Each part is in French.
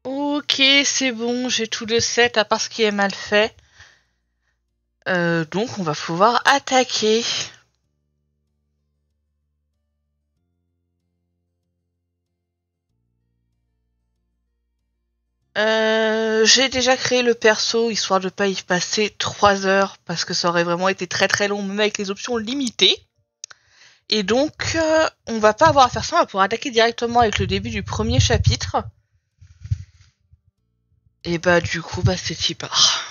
Ok, c'est bon, j'ai tout le set à part ce qui est mal fait. Donc on va pouvoir attaquer. J'ai déjà créé le perso histoire de pas y passer 3 heures parce que ça aurait vraiment été très très long même avec les options limitées. Et donc on va pas avoir à faire ça, on va pouvoir attaquer directement avec le début du premier chapitre. Et bah du coup bah c'est y part.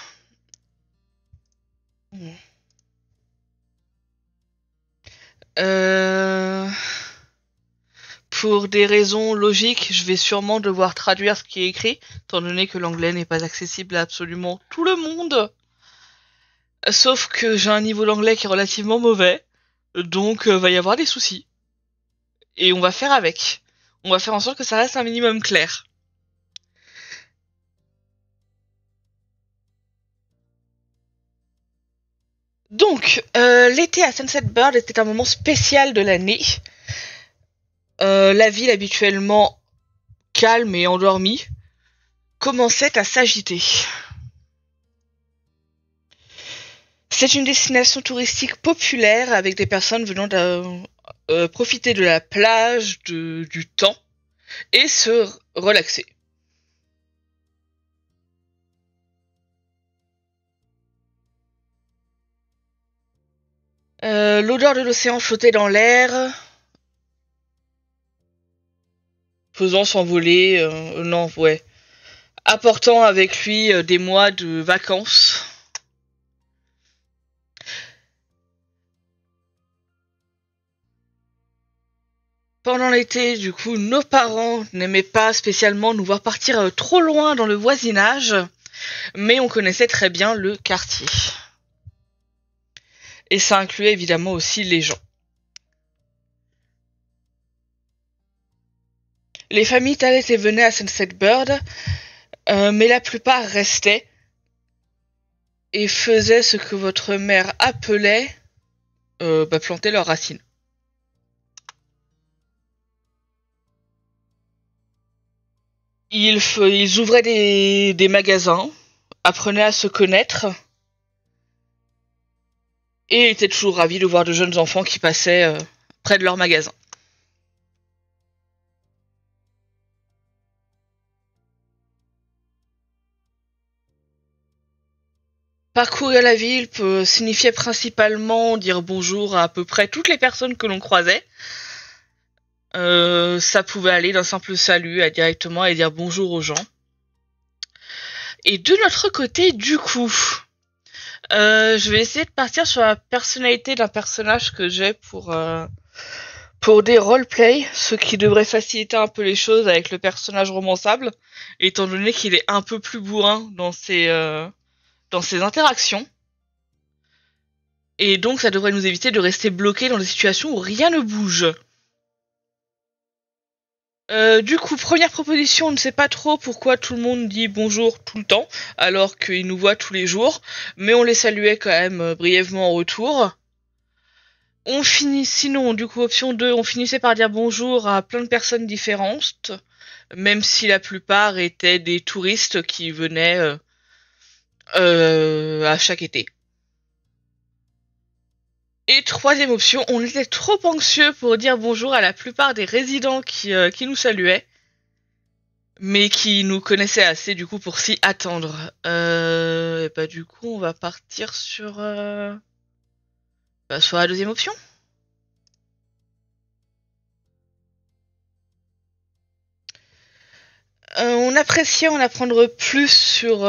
Pour des raisons logiques, je vais sûrement devoir traduire ce qui est écrit, étant donné que l'anglais n'est pas accessible à absolument tout le monde. Sauf que j'ai un niveau d'anglais qui est relativement mauvais, donc va y avoir des soucis. Et on va faire avec. On va faire en sorte que ça reste un minimum clair. Donc, l'été à Sunset Bird était un moment spécial de l'année. La ville habituellement calme et endormie commençait à s'agiter. C'est une destination touristique populaire avec des personnes venant profiter de la plage, du temps et se relaxer. L'odeur de l'océan flottait dans l'air, faisant s'envoler, non, ouais, apportant avec lui des mois de vacances. Pendant l'été, du coup, nos parents n'aimaient pas spécialement nous voir partir trop loin dans le voisinage, mais on connaissait très bien le quartier. Et ça incluait évidemment aussi les gens. Les familles allaient et venaient à Sunset Bird, mais la plupart restaient et faisaient ce que votre mère appelait planter leurs racines. Ils ouvraient des magasins, apprenaient à se connaître, et étaient toujours ravis de voir de jeunes enfants qui passaient près de leur magasin. Parcourir la ville signifiait principalement dire bonjour à peu près toutes les personnes que l'on croisait. Ça pouvait aller d'un simple salut à directement et dire bonjour aux gens. Et de notre côté, du coup, je vais essayer de partir sur la personnalité d'un personnage que j'ai pour des roleplays, ce qui devrait faciliter un peu les choses avec le personnage romançable, étant donné qu'il est un peu plus bourrin dans ses interactions. Et donc ça devrait nous éviter de rester bloqués dans des situations où rien ne bouge. Du coup, première proposition, on ne sait pas trop pourquoi tout le monde dit bonjour tout le temps, alors qu'ils nous voient tous les jours, mais on les saluait quand même brièvement en retour. Sinon, du coup, option 2, on finissait par dire bonjour à plein de personnes différentes, même si la plupart étaient des touristes qui venaient à chaque été. Et troisième option, on était trop anxieux pour dire bonjour à la plupart des résidents qui nous saluaient, mais qui nous connaissaient assez du coup pour s'y attendre. Et bah du coup, on va partir sur la deuxième option. On appréciait en apprendre plus sur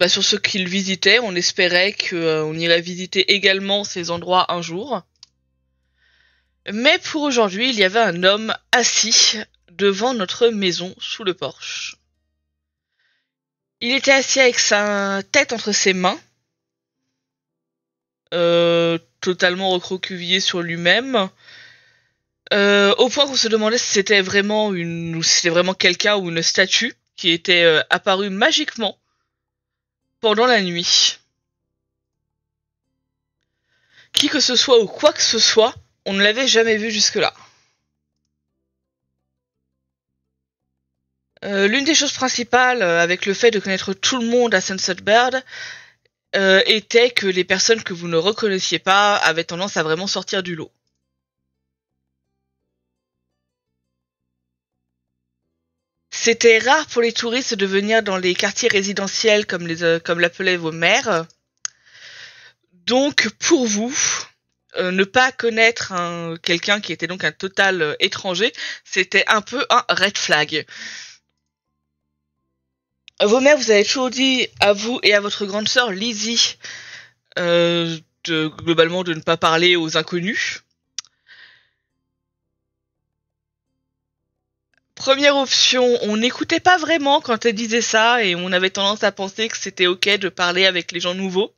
ce qu'ils visitaient. On espérait qu'on irait visiter également ces endroits un jour. Mais pour aujourd'hui, il y avait un homme assis devant notre maison sous le porche. Il était assis avec sa tête entre ses mains, totalement recroquevillé sur lui-même, au point qu'on se demandait si c'était vraiment quelqu'un ou une statue qui était apparue magiquement pendant la nuit. Qui que ce soit ou quoi que ce soit, on ne l'avait jamais vu jusque-là. L'une des choses principales avec le fait de connaître tout le monde à Sunset Bird était que les personnes que vous ne reconnaissiez pas avaient tendance à vraiment sortir du lot. C'était rare pour les touristes de venir dans les quartiers résidentiels comme l'appelaient vos mères. Donc pour vous, ne pas connaître quelqu'un qui était donc un total étranger, c'était un peu un red flag. Vos mères vous avez toujours dit à vous et à votre grande sœur Lizzie globalement de ne pas parler aux inconnus. Première option, on n'écoutait pas vraiment quand elle disait ça et on avait tendance à penser que c'était ok de parler avec les gens nouveaux.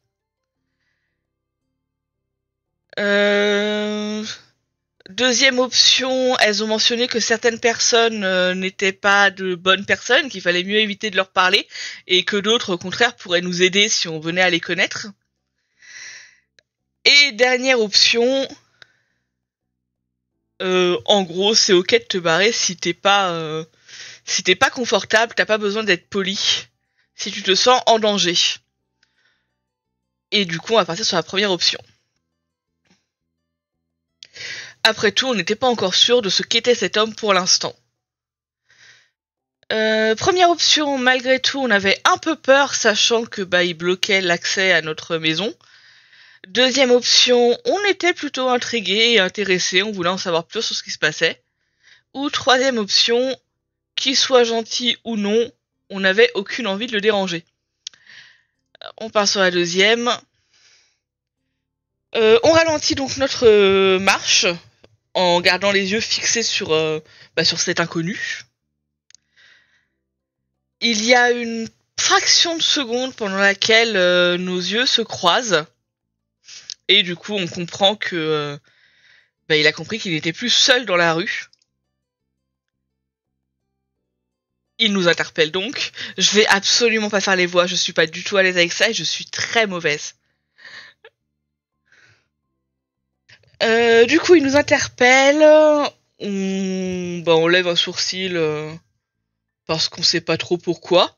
Deuxième option, elles ont mentionné que certaines personnes n'étaient pas de bonnes personnes, qu'il fallait mieux éviter de leur parler, et que d'autres, au contraire, pourraient nous aider si on venait à les connaître. Et dernière option, en gros, c'est ok de te barrer si t'es pas confortable, t'as pas besoin d'être poli, si tu te sens en danger. Et du coup, on va partir sur la première option. Après tout, on n'était pas encore sûr de ce qu'était cet homme pour l'instant. Première option, malgré tout, on avait un peu peur, sachant que il bloquait l'accès à notre maison. Deuxième option, on était plutôt intrigués et intéressés, on voulait en savoir plus sur ce qui se passait. Ou troisième option, qu'il soit gentil ou non, on n'avait aucune envie de le déranger. On part sur la deuxième. On ralentit donc notre marche en gardant les yeux fixés sur cet inconnu. Il y a une fraction de seconde pendant laquelle nos yeux se croisent. Et du coup, on comprend que il a compris qu'il n'était plus seul dans la rue. Il nous interpelle donc. Je vais absolument pas faire les voix, je suis pas du tout à l'aise avec ça et je suis très mauvaise. Du coup, il nous interpelle. On lève un sourcil parce qu'on sait pas trop pourquoi.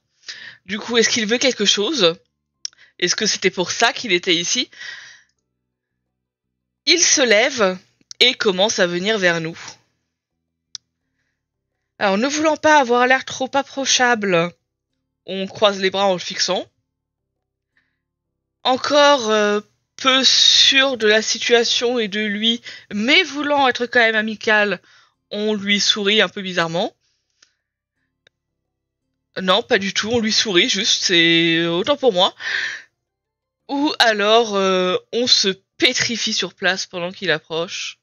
Du coup, est-ce qu'il veut quelque chose? Est-ce que c'était pour ça qu'il était ici? Il se lève et commence à venir vers nous. Alors, ne voulant pas avoir l'air trop approchable, on croise les bras en le fixant. Encore peu sûr de la situation et de lui, mais voulant être quand même amical, on lui sourit un peu bizarrement. Non, pas du tout, on lui sourit juste, c'est autant pour moi. Ou alors, on se pétrifie sur place pendant qu'il approche.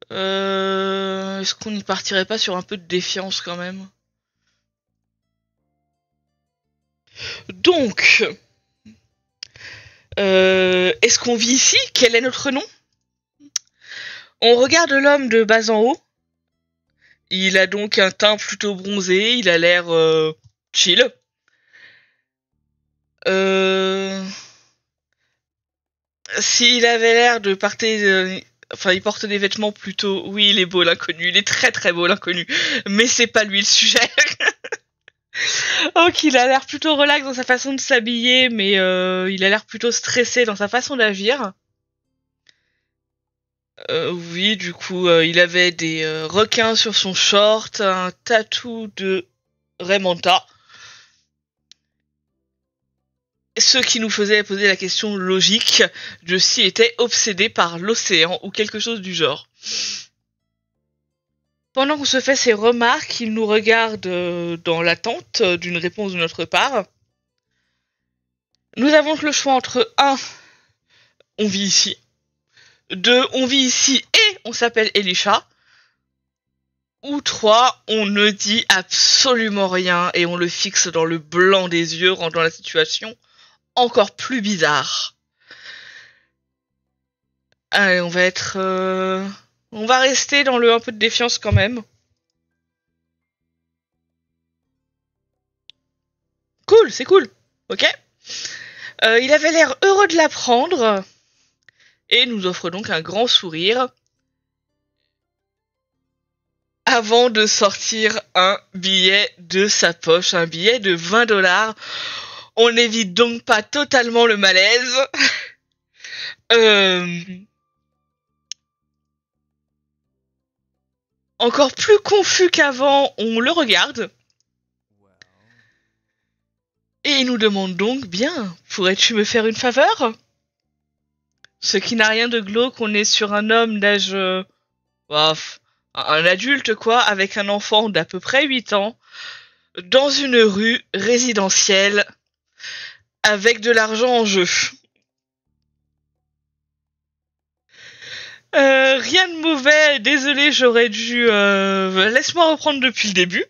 Est-ce qu'on n'y partirait pas sur un peu de défiance quand même? Donc, est-ce qu'on vit ici? Quel est notre nom? On regarde l'homme de bas en haut. Il a donc un teint plutôt bronzé, il a l'air chill. S'il avait l'air de partir... Enfin, il porte des vêtements plutôt... Oui, il est beau l'inconnu, il est très très beau l'inconnu. Mais c'est pas lui le sujet. Donc il a l'air plutôt relax dans sa façon de s'habiller, mais il a l'air plutôt stressé dans sa façon d'agir. Oui, du coup, il avait des requins sur son short, un tatou de Raymanta. Ce qui nous faisait poser la question logique de s'il était obsédé par l'océan ou quelque chose du genre. Pendant qu'on se fait ces remarques, il nous regarde dans l'attente d'une réponse de notre part. Nous avons le choix entre 1, on vit ici. 2, on vit ici et on s'appelle Elisha. Ou 3, on ne dit absolument rien et on le fixe dans le blanc des yeux, rendant la situation encore plus bizarre. Allez, on va rester dans le un peu de défiance quand même. Cool, c'est cool. Ok. Il avait l'air heureux de l'apprendre et nous offre donc un grand sourire avant de sortir un billet de sa poche, un billet de 20$. On n'évite donc pas totalement le malaise. Encore plus confus qu'avant, on le regarde. Et il nous demande donc, bien, pourrais-tu me faire une faveur? Ce qui n'a rien de glauque, on est sur un homme d'âge... un adulte quoi, avec un enfant d'à peu près 8 ans, dans une rue résidentielle, avec de l'argent en jeu. Rien de mauvais, désolé, j'aurais dû... Laisse-moi reprendre depuis le début.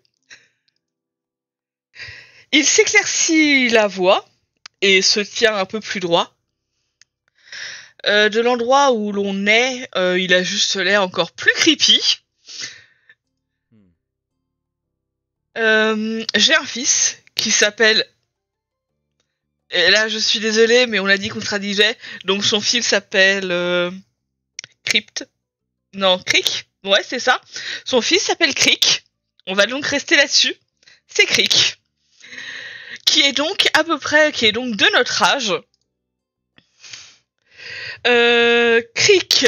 Il s'éclaircit la voix et se tient un peu plus droit. De l'endroit où l'on est, il a juste l'air encore plus creepy. J'ai un fils qui s'appelle... Et là, je suis désolée, mais on a dit qu'on traduisait. Donc son fils s'appelle... Crypt. Non, Crick. Ouais, c'est ça. Son fils s'appelle Crick. On va donc rester là-dessus. C'est Crick. Qui est donc de notre âge. Crick.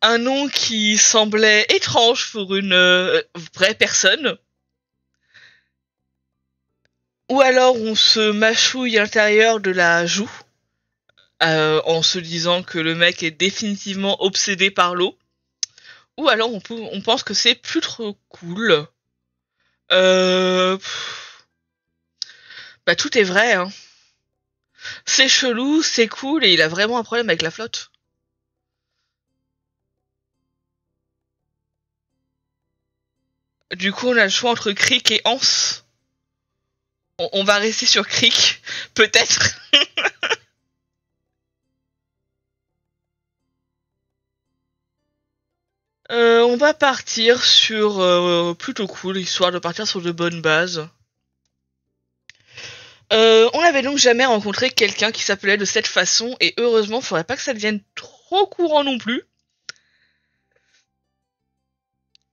Un nom qui semblait étrange pour une vraie personne. Ou alors on se mâchouille à l'intérieur de la joue. En se disant que le mec est définitivement obsédé par l'eau. Ou alors on pense que c'est plus trop cool. Bah tout est vrai, hein. C'est chelou, c'est cool, et il a vraiment un problème avec la flotte. Du coup, on a le choix entre Crick et Hans. On va rester sur Crick, peut-être. On va partir sur plutôt cool, histoire de partir sur de bonnes bases. On n'avait donc jamais rencontré quelqu'un qui s'appelait de cette façon, et heureusement, faudrait pas que ça devienne trop courant non plus.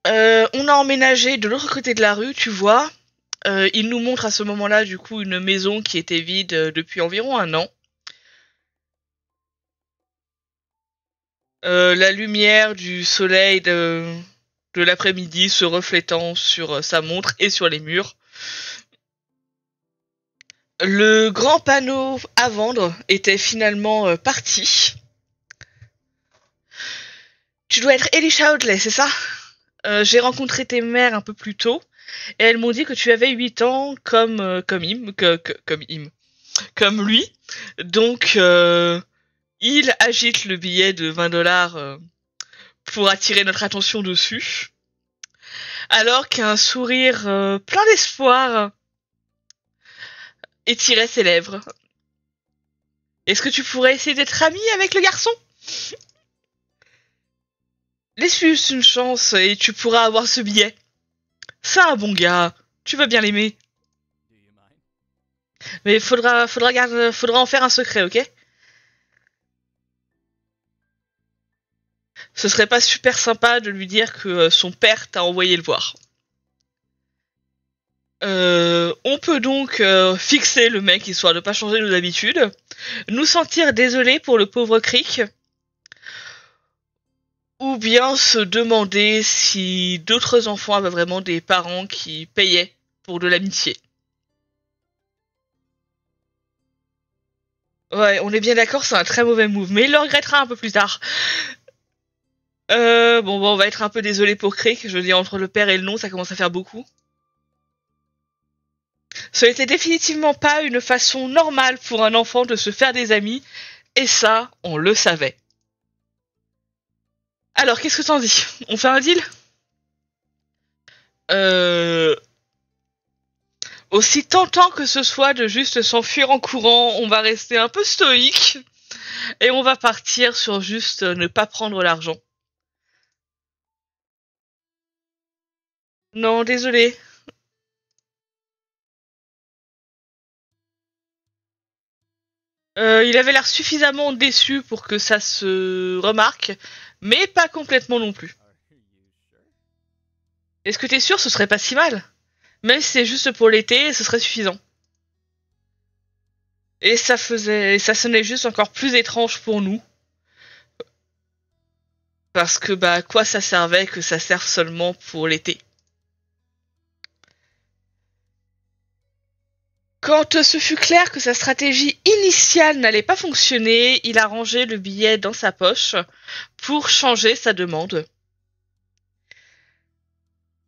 On a emménagé de l'autre côté de la rue, tu vois. Il nous montre à ce moment-là, du coup, une maison qui était vide depuis environ 1 an. La lumière du soleil de l'après-midi se reflétant sur sa montre et sur les murs. Le grand panneau à vendre était finalement parti. Tu dois être Elisha Audley, c'est ça? J'ai rencontré tes mères un peu plus tôt et elles m'ont dit que tu avais 8 ans comme lui. Donc il agite le billet de 20 $ pour attirer notre attention dessus. Alors qu'un sourire plein d'espoir étirait ses lèvres. Est-ce que tu pourrais essayer d'être ami avec le garçon? Laisse-lui une chance et tu pourras avoir ce billet. C'est un bon gars, tu vas bien l'aimer. Mais faudra en faire un secret, ok? Ce serait pas super sympa de lui dire que son père t'a envoyé le voir. On peut donc fixer le mec histoire de pas changer nos habitudes, nous sentir désolés pour le pauvre Crick, ou bien se demander si d'autres enfants avaient vraiment des parents qui payaient pour de l'amitié. Ouais, on est bien d'accord, c'est un très mauvais move, mais il le regrettera un peu plus tard. Bon, on va être un peu désolé pour Crick, je veux dire, entre le père et le nom, ça commence à faire beaucoup. Ce n'était définitivement pas une façon normale pour un enfant de se faire des amis, et ça, on le savait. Alors, qu'est-ce que t'en dis? On fait un deal? Aussi tentant que ce soit de juste s'enfuir en courant, on va rester un peu stoïque, et on va partir sur juste ne pas prendre l'argent. Non, désolé. Il avait l'air suffisamment déçu pour que ça se remarque, mais pas complètement non plus. Est-ce que t'es sûr, ce serait pas si mal? Même si c'est juste pour l'été, ce serait suffisant. Et ça sonnait juste encore plus étrange pour nous. Parce que, à quoi ça servait que ça serve seulement pour l'été? Quand ce fut clair que sa stratégie initiale n'allait pas fonctionner, il a rangé le billet dans sa poche pour changer sa demande.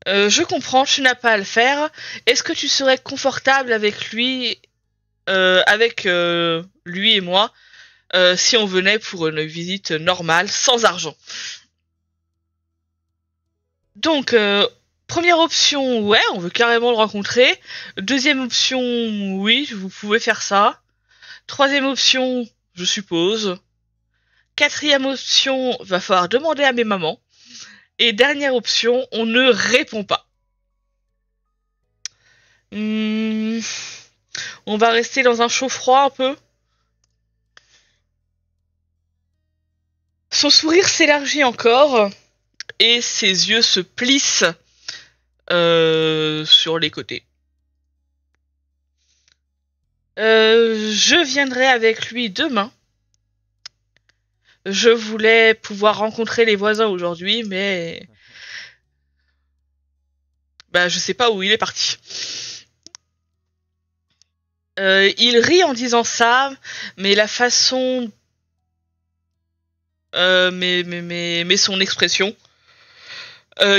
Je comprends, tu n'as pas à le faire. Est-ce que tu serais confortable avec lui, lui et moi, si on venait pour une visite normale, sans argent? Donc, première option, ouais, on veut carrément le rencontrer. Deuxième option, oui, vous pouvez faire ça. Troisième option, je suppose. Quatrième option, va falloir demander à mes mamans. Et dernière option, on ne répond pas. On va rester dans un chaud-froid un peu. Son sourire s'élargit encore et ses yeux se plissent sur les côtés. Je viendrai avec lui demain. Je voulais pouvoir rencontrer les voisins aujourd'hui, mais je sais pas où il est parti. Il rit en disant ça, mais la façon, mais son expression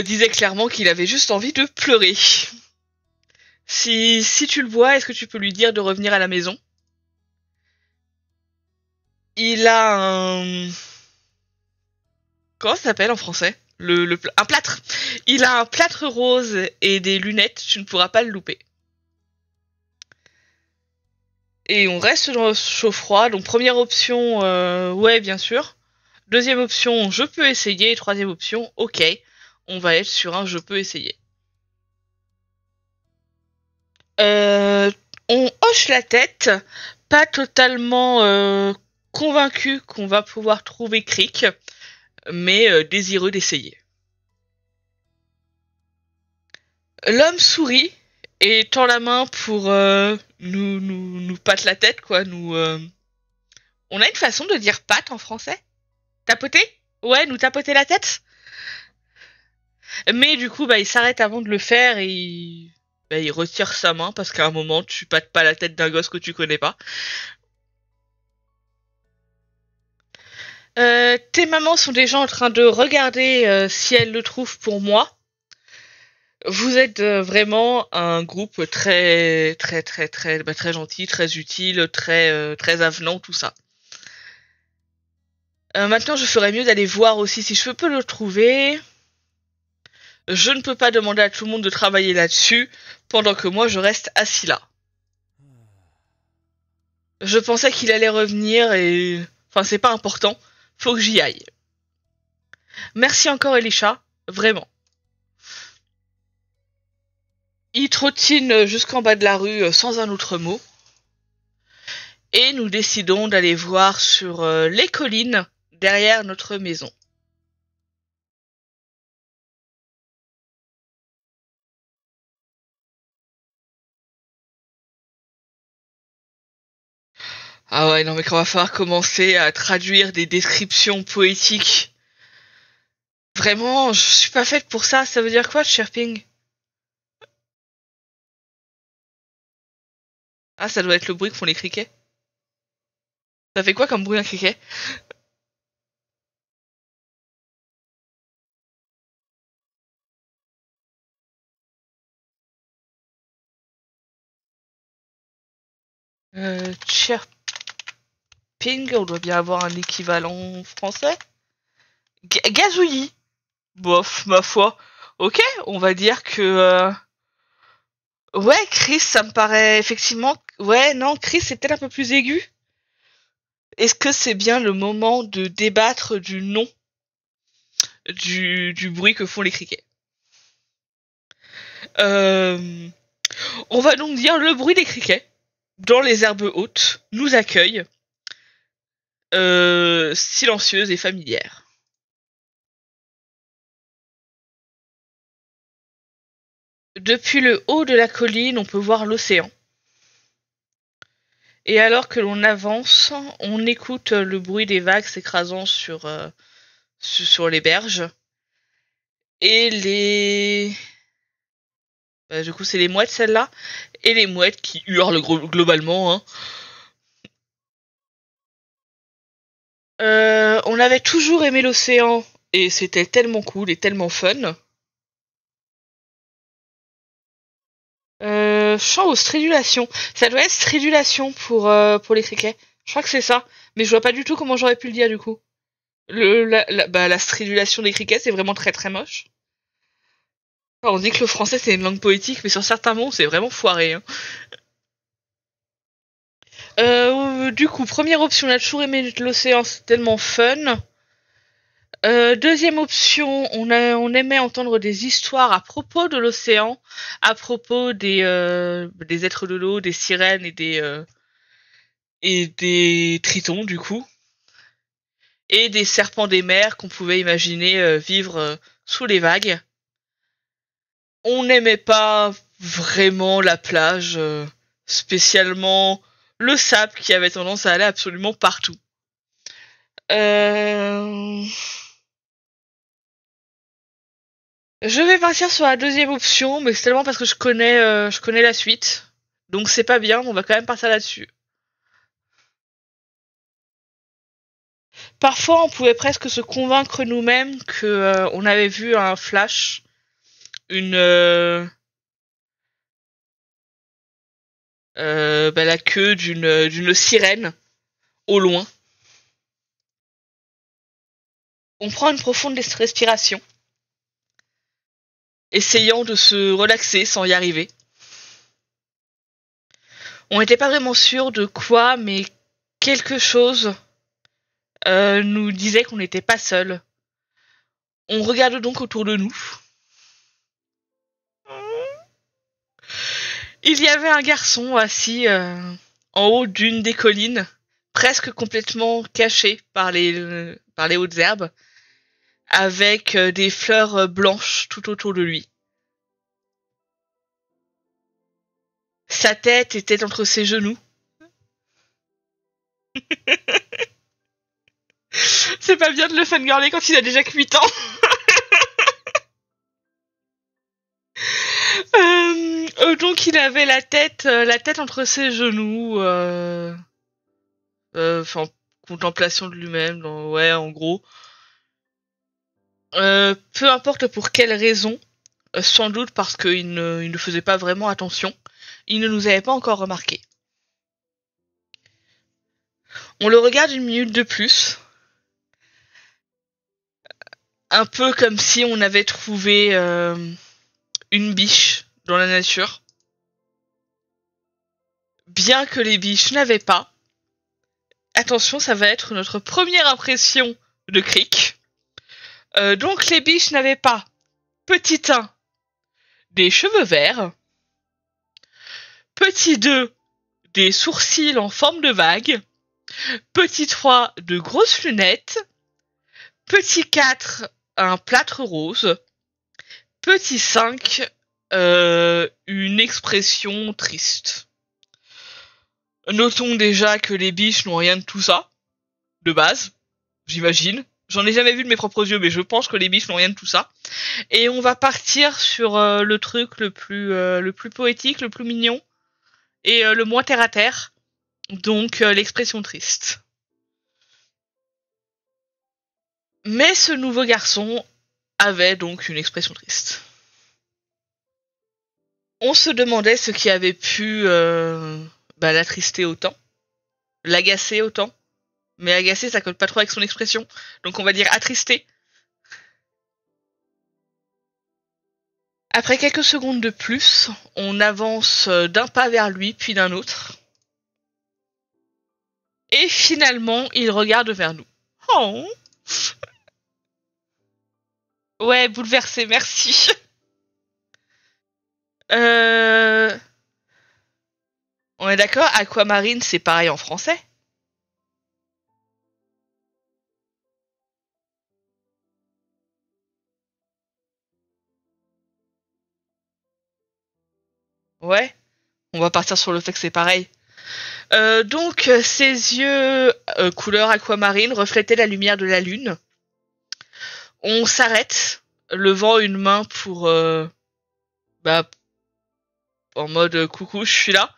disait clairement qu'il avait juste envie de pleurer. Si tu le vois, est-ce que tu peux lui dire de revenir à la maison? Il a un... Comment ça s'appelle en français? Un plâtre. Il a un plâtre rose et des lunettes, tu ne pourras pas le louper. Et on reste dans le chaud-froid, donc première option, ouais bien sûr. Deuxième option, je peux essayer. Et troisième option, ok, on va être sur un je peux essayer. On hoche la tête, pas totalement convaincu qu'on va pouvoir trouver Crick, mais désireux d'essayer. L'homme sourit et tend la main pour nous patte la tête, quoi. On a une façon de dire patte en français. Tapoter. Ouais, nous tapoter la tête. Mais du coup, bah, il s'arrête avant de le faire et il retire sa main parce qu'à un moment, tu pattes pas la tête d'un gosse que tu connais pas. Tes mamans sont déjà en train de regarder si elles le trouvent pour moi. Vous êtes vraiment un groupe très gentil, très utile, très avenant, tout ça. Maintenant, je ferais mieux d'aller voir aussi si je peux le trouver. Je ne peux pas demander à tout le monde de travailler là-dessus pendant que moi je reste assis là. Je pensais qu'il allait revenir et... Enfin, c'est pas important. Faut que j'y aille. Merci encore, Elisha. Vraiment. Il trottine jusqu'en bas de la rue sans un autre mot. Et nous décidons d'aller voir sur les collines derrière notre maison. Ah ouais, non mais quand on va falloir commencer à traduire des descriptions poétiques. Vraiment, je suis pas faite pour ça. Ça veut dire quoi, chirping? Ah, ça doit être le bruit que font les criquets. Ça fait quoi comme bruit un criquet? Chirping, on doit bien avoir un équivalent français. Gazouillis. Bof, ma foi. Ok, on va dire que... Ouais, Chris, ça me paraît effectivement... Ouais, non, Chris c'est peut-être un peu plus aigu. Est-ce que c'est bien le moment de débattre du nom du bruit que font les criquets? euh, On va donc dire le bruit des criquets dans les herbes hautes nous accueille, silencieuse et familière. Depuis le haut de la colline, on peut voir l'océan. Et alors que l'on avance, on écoute le bruit des vagues s'écrasant sur les berges. Et les... du coup, c'est les mouettes, celles-là. Et les mouettes qui hurlent globalement. Hein. On avait toujours aimé l'océan. Et c'était tellement cool et tellement fun. Chant ou stridulation. Ça doit être stridulation pour les criquets. Je crois que c'est ça. Mais je vois pas du tout comment j'aurais pu le dire du coup. La stridulation des criquets, c'est vraiment très très moche. On dit que le français c'est une langue poétique, mais sur certains mots c'est vraiment foiré. Hein. Du coup, première option, on a toujours aimé l'océan, c'est tellement fun. Deuxième option, on aimait entendre des histoires à propos de l'océan, à propos des êtres de l'eau, des sirènes et des tritons du coup, et des serpents des mers qu'on pouvait imaginer vivre sous les vagues. On n'aimait pas vraiment la plage, spécialement le sable qui avait tendance à aller absolument partout. Euh... Je vais partir sur la deuxième option, mais c'est tellement parce que je connais la suite. Donc c'est pas bien, mais on va quand même partir là-dessus. Parfois, on pouvait presque se convaincre nous-mêmes que on avait vu un flash, une la queue d'une sirène au loin. On prend une profonde respiration, essayant de se relaxer sans y arriver. On n'était pas vraiment sûr de quoi, mais quelque chose nous disait qu'on n'était pas seul. On regarde donc autour de nous. Il y avait un garçon assis en haut d'une des collines, presque complètement caché par les hautes herbes, avec des fleurs blanches tout autour de lui. Sa tête était entre ses genoux. C'est pas bien de le fangirler quand il a déjà que 8 ans. Donc il avait la tête entre ses genoux, enfin, contemplation de lui-même, ouais, en gros. Peu importe pour quelle raison, sans doute parce qu'il ne faisait pas vraiment attention, il ne nous avait pas encore remarqué. On le regarde une minute de plus, un peu comme si on avait trouvé une biche dans la nature. Bien que les biches n'avaient pas. Attention, ça va être notre première impression de Crick. Donc les biches n'avaient pas, petit 1, des cheveux verts, petit 2, des sourcils en forme de vague, petit 3, de grosses lunettes, petit 4, un plâtre rose, petit 5, une expression triste. Notons déjà que les biches n'ont rien de tout ça, de base, j'imagine. J'en ai jamais vu de mes propres yeux, mais je pense que les biches n'ont rien de tout ça. Et on va partir sur le truc le plus poétique, le plus mignon, et le moins terre à terre. Donc l'expression triste. Mais ce nouveau garçon avait donc une expression triste. On se demandait ce qui avait pu l'attrister autant, l'agacer autant. Mais agacer, ça colle pas trop avec son expression. Donc on va dire attristé. Après quelques secondes de plus, on avance d'un pas vers lui, puis d'un autre. Et finalement, il regarde vers nous. Oh. Ouais, bouleversé, merci. On est d'accord, Aquamarine, c'est pareil en français? Ouais, on va partir sur le fait que c'est pareil. Donc, ses yeux couleur aquamarine reflétaient la lumière de la lune. On s'arrête, levant une main pour... en mode coucou, je suis là.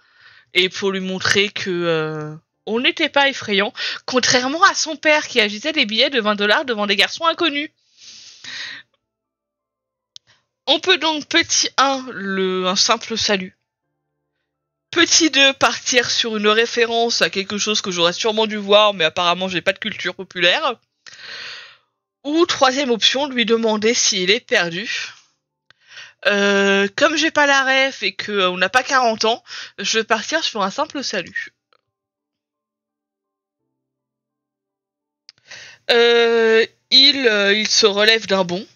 Et pour lui montrer que on n'était pas effrayant, contrairement à son père qui agitait des billets de 20$ devant des garçons inconnus. On peut donc, petit 1, un simple salut. Petit 2, partir sur une référence à quelque chose que j'aurais sûrement dû voir, mais apparemment j'ai pas de culture populaire. Ou troisième option, lui demander s'il est perdu. Comme j'ai pas la ref et que on n'a pas 40 ans, je vais partir sur un simple salut. Il se relève d'un bond.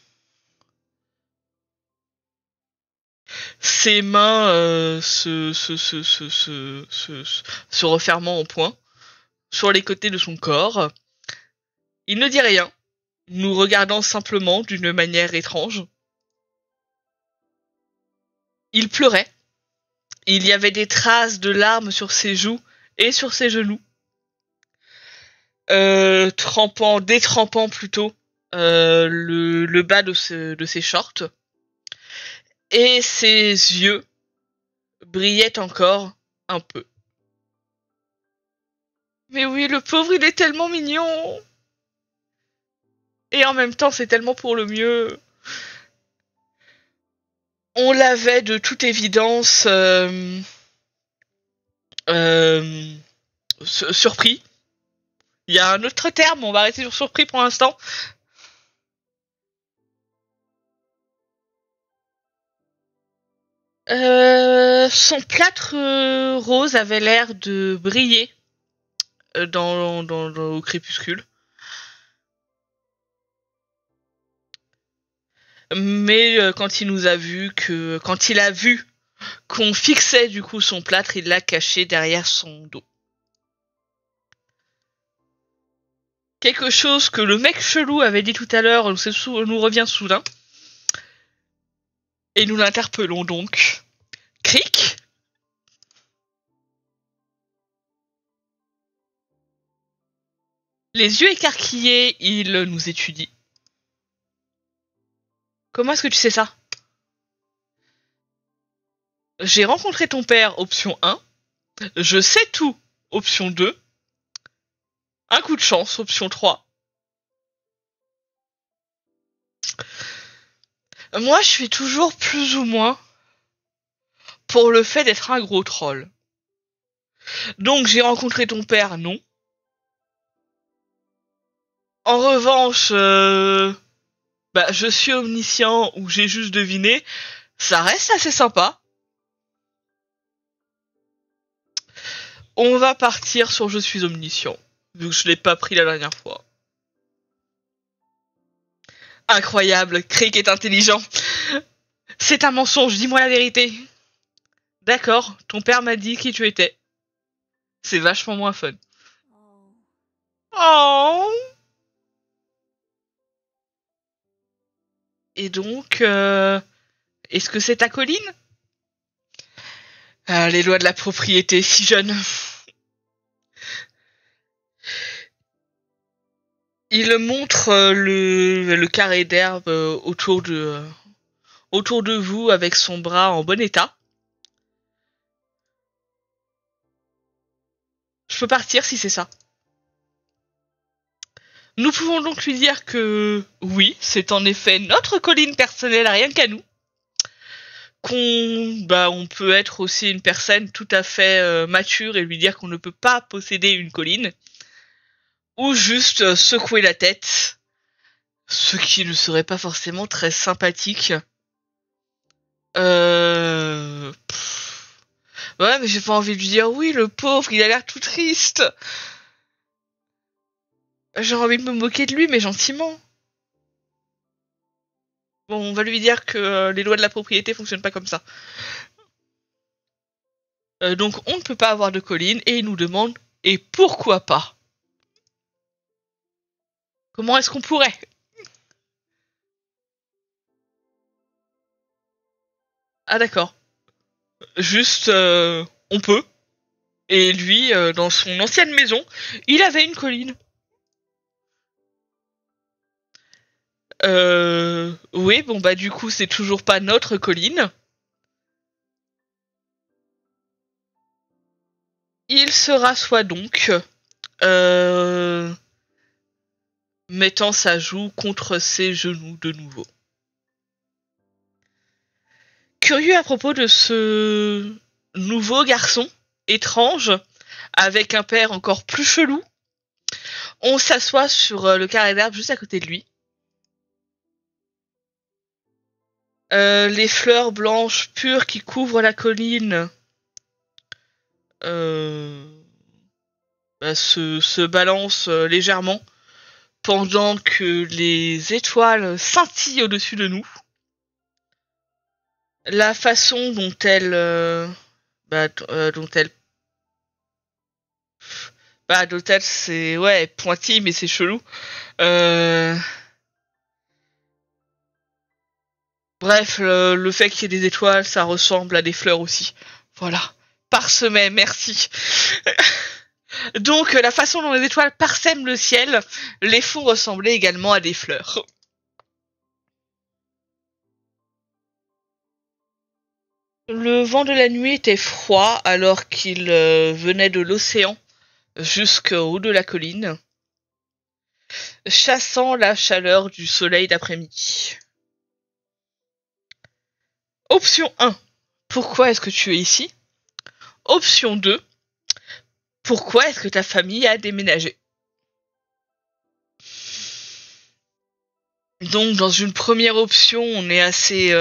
Ses mains se refermant en poing sur les côtés de son corps. Il ne dit rien, nous regardant simplement d'une manière étrange. Il pleurait. Il y avait des traces de larmes sur ses joues et sur ses genoux. Détrempant plutôt le bas de ses shorts. Et ses yeux brillaient encore un peu. Mais oui, le pauvre, il est tellement mignon. Et en même temps, c'est tellement pour le mieux. On l'avait de toute évidence surpris. Il y a un autre terme, on va arrêter sur surpris pour l'instant. Son plâtre rose avait l'air de briller au crépuscule. Mais quand il a vu qu'on fixait du coup son plâtre, il l'a caché derrière son dos. Quelque chose que le mec chelou avait dit tout à l'heure nous revient soudain. Et nous l'interpellons donc. Crick ? Les yeux écarquillés, il nous étudie. Comment est-ce que tu sais ça? J'ai rencontré ton père, option 1. Je sais tout, option 2. Un coup de chance, option 3. Moi, je suis toujours plus ou moins pour le fait d'être un gros troll. Donc, j'ai rencontré ton père, non. En revanche, je suis omniscient ou j'ai juste deviné, ça reste assez sympa. On va partir sur je suis omniscient, vu que je l'ai pas pris la dernière fois. Incroyable, Crick est intelligent. C'est un mensonge, dis-moi la vérité. D'accord, ton père m'a dit qui tu étais. C'est vachement moins fun. Oh. Et donc, est-ce que c'est ta colline? Ah, les lois de la propriété, si jeune. Il montre le carré d'herbe autour de vous avec son bras en bon état. Je peux partir si c'est ça. Nous pouvons donc lui dire que oui, c'est en effet notre colline personnelle, rien qu'à nous. On peut être aussi une personne tout à fait mature et lui dire qu'on ne peut pas posséder une colline. Ou juste secouer la tête. Ce qui ne serait pas forcément très sympathique. Ouais, mais j'ai pas envie de lui dire oui, le pauvre, il a l'air tout triste. J'ai envie de me moquer de lui, mais gentiment. Bon, on va lui dire que les lois de la propriété fonctionnent pas comme ça. Donc on ne peut pas avoir de colline et il nous demande et pourquoi pas? Comment est-ce qu'on pourrait? Ah d'accord. Juste on peut. Et lui, dans son ancienne maison, il avait une colline. Oui, bon bah du coup c'est toujours pas notre colline. Il se rassoit donc, mettant sa joue contre ses genoux de nouveau. Curieux à propos de ce nouveau garçon, étrange, avec un père encore plus chelou, on s'assoit sur le carré d'herbe juste à côté de lui. Les fleurs blanches pures qui couvrent la colline se balancent légèrement pendant que les étoiles scintillent au-dessus de nous. La façon dont elles c'est ouais pointille mais c'est chelou. Bref, le fait qu'il y ait des étoiles, ça ressemble à des fleurs aussi. Voilà. Parsemé, merci. Donc, la façon dont les étoiles parsèment le ciel les font ressembler également à des fleurs. Le vent de la nuit était froid alors qu'il venait de l'océan jusqu'au haut de la colline, chassant la chaleur du soleil d'après-midi. Option 1. Pourquoi est-ce que tu es ici? Option 2. Pourquoi est-ce que ta famille a déménagé? Donc, dans une première option, on est assez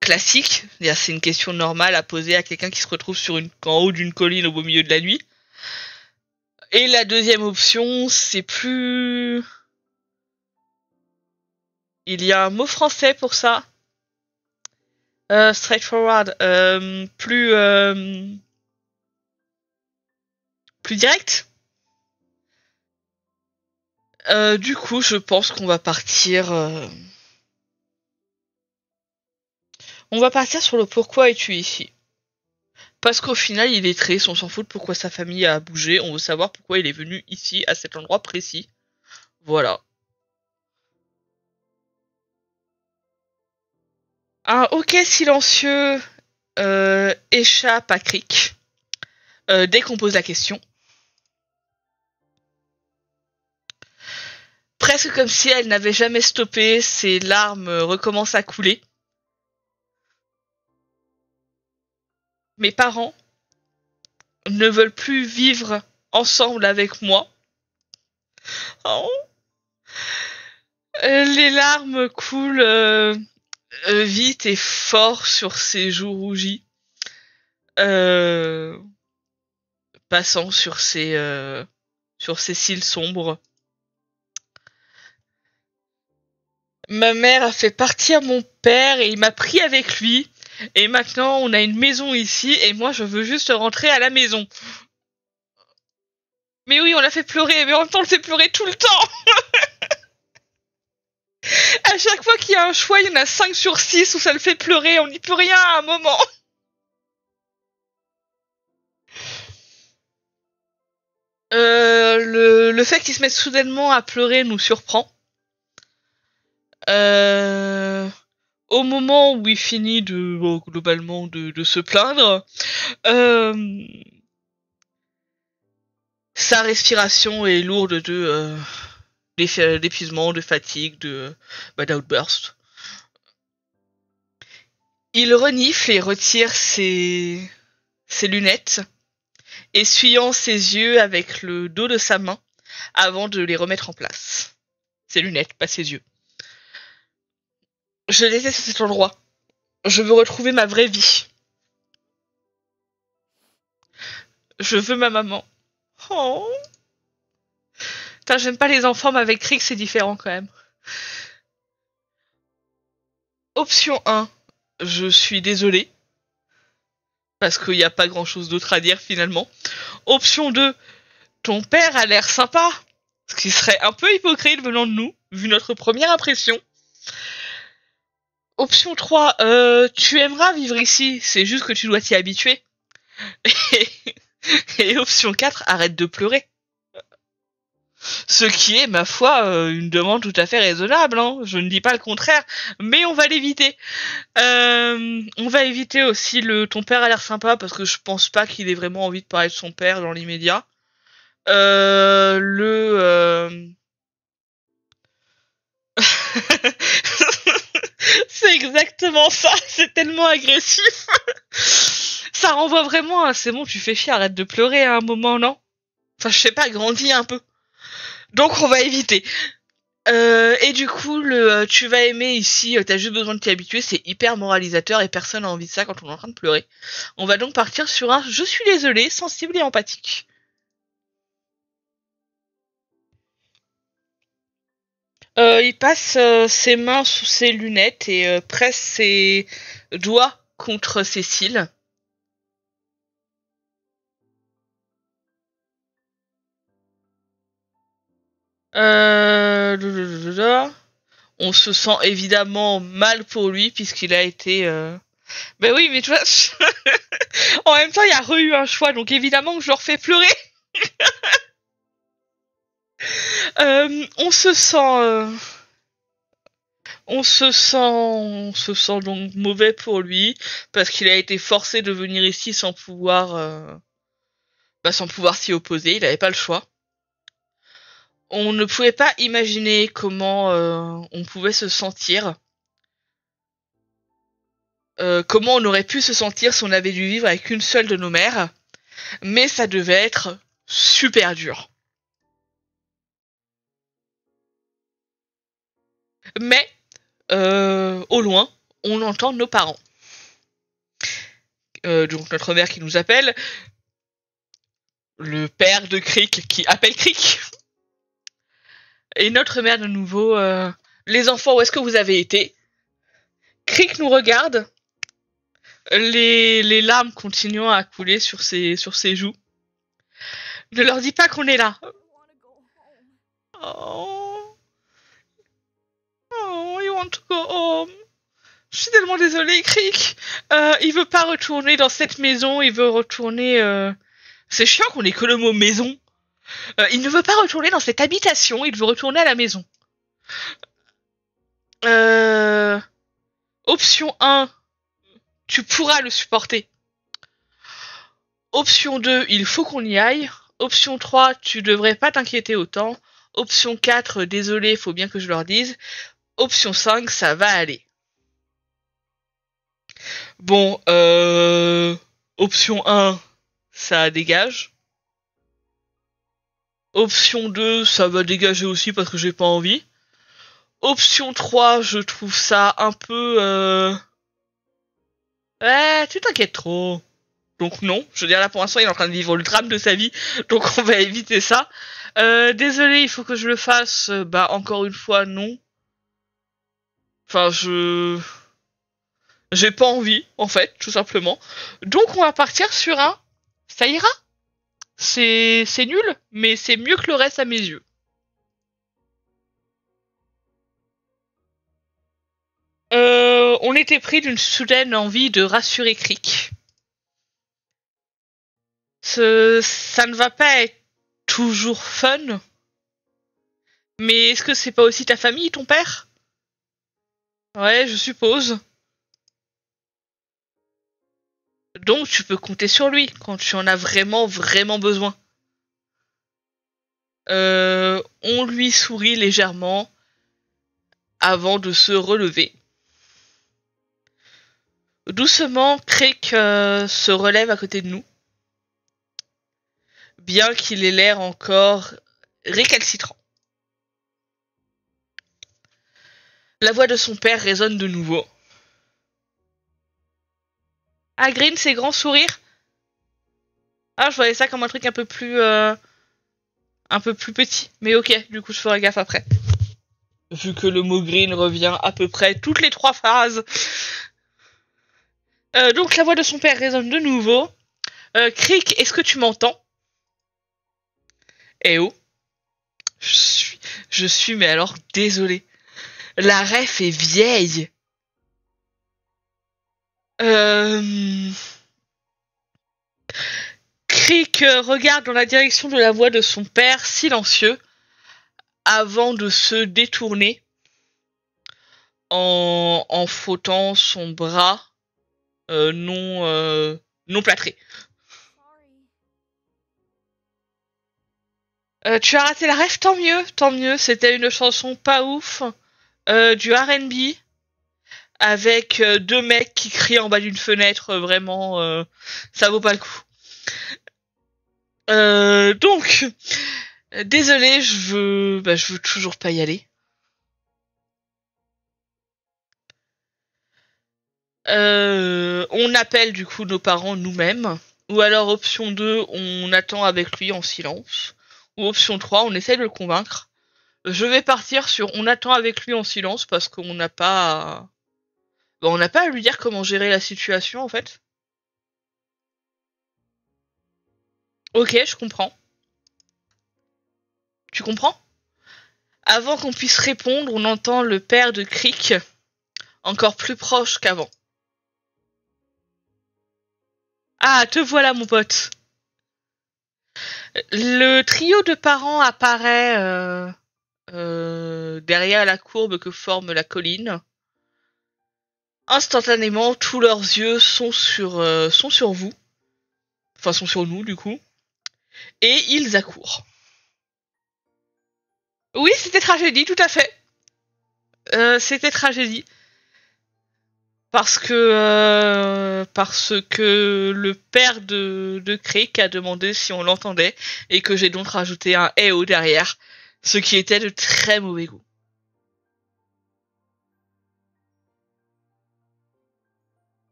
classique. C'est une question normale à poser à quelqu'un qui se retrouve en haut d'une colline au beau milieu de la nuit. Et la deuxième option, c'est plus... Il y a un mot français pour ça. Straightforward. Plus direct. Du coup, je pense qu'on va partir... On va partir sur le pourquoi es-tu ici. Parce qu'au final, il est triste, on s'en fout de pourquoi sa famille a bougé, on veut savoir pourquoi il est venu ici, à cet endroit précis. Voilà. Un hoquet silencieux échappe à Crick dès qu'on pose la question. Presque comme si elle n'avait jamais stoppé, ses larmes recommencent à couler. Mes parents ne veulent plus vivre ensemble avec moi. Oh. Les larmes coulent vite et fort sur ses joues rougies, passant sur ses cils sombres. Ma mère a fait partir mon père et il m'a pris avec lui. Et maintenant, on a une maison ici et moi, je veux juste rentrer à la maison. Mais oui, on l'a fait pleurer, mais en même temps, on le fait pleurer tout le temps. À chaque fois qu'il y a un choix, il y en a 5 sur 6 où ça le fait pleurer, on n'y peut rien à un moment. Le fait qu'il se mette soudainement à pleurer nous surprend. Au moment où il finit globalement de se plaindre, sa respiration est lourde d'épuisement, de fatigue, d'outburst. Il renifle et retire ses lunettes, essuyant ses yeux avec le dos de sa main avant de les remettre en place. Ses lunettes, pas ses yeux. Je déteste cet endroit. Je veux retrouver ma vraie vie. Je veux ma maman. Oh. Putain, j'aime pas les enfants, mais avec Rick, c'est différent quand même. Option 1. Je suis désolée. Parce qu'il n'y a pas grand chose d'autre à dire finalement. Option 2. Ton père a l'air sympa. Ce qui serait un peu hypocrite venant de nous, vu notre première impression. Option 3. Tu aimeras vivre ici, c'est juste que tu dois t'y habituer. Et option 4. Arrête de pleurer. Ce qui est, ma foi, une demande tout à fait raisonnable, hein. Je ne dis pas le contraire, mais on va l'éviter. On va éviter aussi le ton père a l'air sympa, parce que je pense pas qu'il ait vraiment envie de parler de son père dans l'immédiat. C'est exactement ça, c'est tellement agressif. Ça renvoie vraiment à c'est bon, tu fais chier, arrête de pleurer à un moment, non? Enfin, je sais pas, grandis un peu. Donc on va éviter. Et du coup, tu vas aimer ici, t'as juste besoin de t'y habituer, c'est hyper moralisateur et personne n'a envie de ça quand on est en train de pleurer. On va donc partir sur un je suis désolé, sensible et empathique. Il passe ses mains sous ses lunettes et presse ses doigts contre ses cils. On se sent évidemment mal pour lui puisqu'il a été... Ben oui, mais tu vois, en même temps, il y a eu un choix, donc évidemment que je leur fais pleurer. On se sent... On se sent donc mauvais pour lui parce qu'il a été forcé de venir ici sans pouvoir s'y opposer. Il n'avait pas le choix. On ne pouvait pas imaginer comment on pouvait se sentir. Comment on aurait pu se sentir si on avait dû vivre avec une seule de nos mères. Mais ça devait être super dur. Mais, au loin, on entend nos parents. Donc notre mère qui nous appelle. Le père de Crick qui appelle Crick. Et notre mère de nouveau. Les enfants, où est-ce que vous avez été? Crick nous regarde. Les larmes continuant à couler sur ses joues. Ne leur dis pas qu'on est là. Oh. Oh, you want to go home. Je suis tellement désolée, Crick. Il veut pas retourner dans cette maison, il veut retourner... C'est chiant qu'on ait que le mot maison. Il ne veut pas retourner dans cette habitation, il veut retourner à la maison. Option 1, tu pourras le supporter. Option 2, il faut qu'on y aille. Option 3, tu devrais pas t'inquiéter autant. Option 4, désolé, faut bien que je leur dise. Option 5, ça va aller. Bon, option 1, ça dégage. Option 2, ça va dégager aussi parce que j'ai pas envie. Option 3, je trouve ça un peu... tu t'inquiètes trop. Donc non, je veux dire là pour l'instant il est en train de vivre le drame de sa vie, donc on va éviter ça. Désolé, il faut que je le fasse. Bah encore une fois, non. Enfin, j'ai pas envie, en fait, tout simplement. Donc on va partir sur un... Ça ira. C'est nul, mais c'est mieux que le reste à mes yeux. On était pris d'une soudaine envie de rassurer Crick. Ça ne va pas être toujours fun. Mais est-ce que c'est pas aussi ta famille, ton père? Ouais, je suppose. Donc tu peux compter sur lui quand tu en as vraiment, vraiment besoin. On lui sourit légèrement avant de se relever. Doucement, Crick se relève à côté de nous. Bien qu'il ait l'air encore récalcitrant. La voix de son père résonne de nouveau. Ah, Green, ses grands sourires. Ah, je voyais ça comme un truc un peu plus petit. Mais ok, du coup, je ferai gaffe après. Vu que le mot Green revient à peu près toutes les 3 phrases. Donc, la voix de son père résonne de nouveau. Crick, est-ce que tu m'entends? Eh oh. Je suis, mais alors, désolé. La ref est vieille. Crick regarde dans la direction de la voix de son père, silencieux, avant de se détourner en frottant son bras non plâtré. Tu as raté la ref, tant mieux. C'était une chanson pas ouf, du R&B, avec 2 mecs qui crient en bas d'une fenêtre, vraiment, ça vaut pas le coup. Donc, désolé, je veux toujours pas y aller. On appelle du coup nos parents nous-mêmes. Ou alors option 2, on attend avec lui en silence. Ou option 3, on essaie de le convaincre. Je vais partir sur on attend avec lui en silence parce qu'on n'a pas... on n'a pas à lui dire comment gérer la situation en fait. Ok, je comprends. Tu comprends? Avant qu'on puisse répondre, on entend le père de Crick, encore plus proche qu'avant. Ah, te voilà mon pote. Le trio de parents apparaît derrière la courbe que forme la colline. Instantanément, tous leurs yeux sont sur vous. Enfin, sont sur nous, du coup. Et ils accourent. Oui, c'était tragédie, tout à fait. C'était tragédie. Parce que le père de Crick a demandé si on l'entendait et que j'ai donc rajouté un EO derrière, ce qui était de très mauvais goût.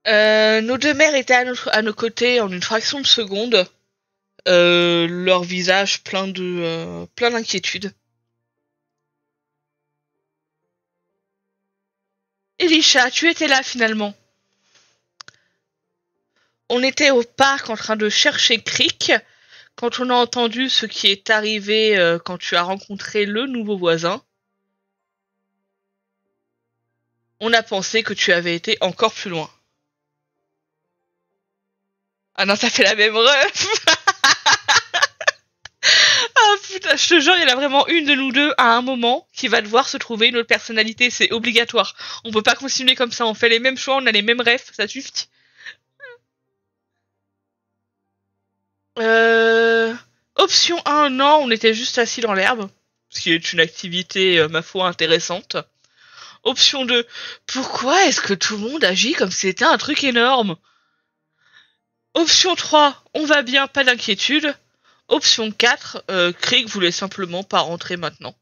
Nos 2 mères étaient à nos côtés en une fraction de seconde, leur visage plein d'inquiétude. Elisha, tu étais là finalement. On était au parc en train de chercher Crick quand on a entendu ce qui est arrivé quand tu as rencontré le nouveau voisin. On a pensé que tu avais été encore plus loin. Ah non, ça fait la même ref. Ah putain, je te jure, il y en a vraiment une de nous deux à un moment qui va devoir se trouver une autre personnalité, c'est obligatoire. On peut pas continuer comme ça, on fait les mêmes choix, on a les mêmes refs, ça suffit. Option 1, non, on était juste assis dans l'herbe, ce qui est une activité, ma foi, intéressante. Option 2, pourquoi est-ce que tout le monde agit comme si c'était un truc énorme? Option 3, on va bien, pas d'inquiétude. Option 4, Krieg voulait simplement pas rentrer maintenant.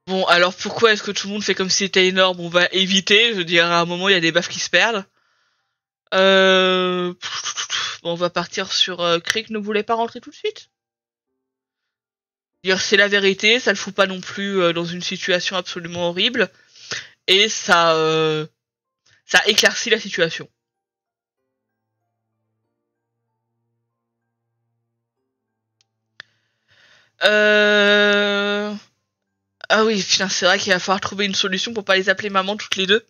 Bon, alors pourquoi est-ce que tout le monde fait comme si c'était énorme? On va éviter, je veux dire, à un moment, il y a des baffes qui se perdent. Bon, on va partir sur Krieg ne voulait pas rentrer tout de suite. Dire c'est la vérité, ça le fout pas non plus dans une situation absolument horrible. Et ça éclaircit la situation. Ah oui, putain, c'est vrai qu'il va falloir trouver une solution pour pas les appeler maman toutes les deux.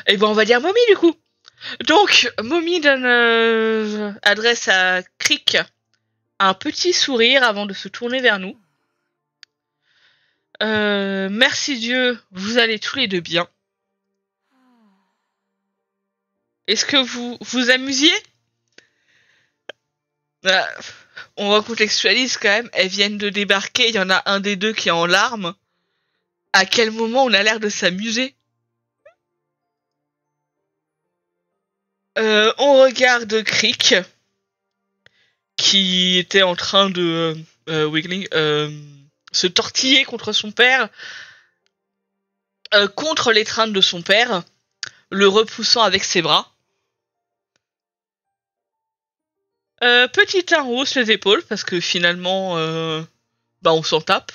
Et ben on va dire Mommy du coup. Donc, Mommy donne adresse à Crick un petit sourire avant de se tourner vers nous. Merci Dieu, vous allez tous les deux bien. Est-ce que vous vous amusiez? On recontextualise quand même, elles viennent de débarquer, il y en a un des deux qui est en larmes. À quel moment on a l'air de s'amuser? On regarde Crick, qui était en train de wiggling, se tortiller contre son père, contre l'étreinte de son père, le repoussant avec ses bras. Petit 1 hausse les épaules, parce que finalement, on s'en tape.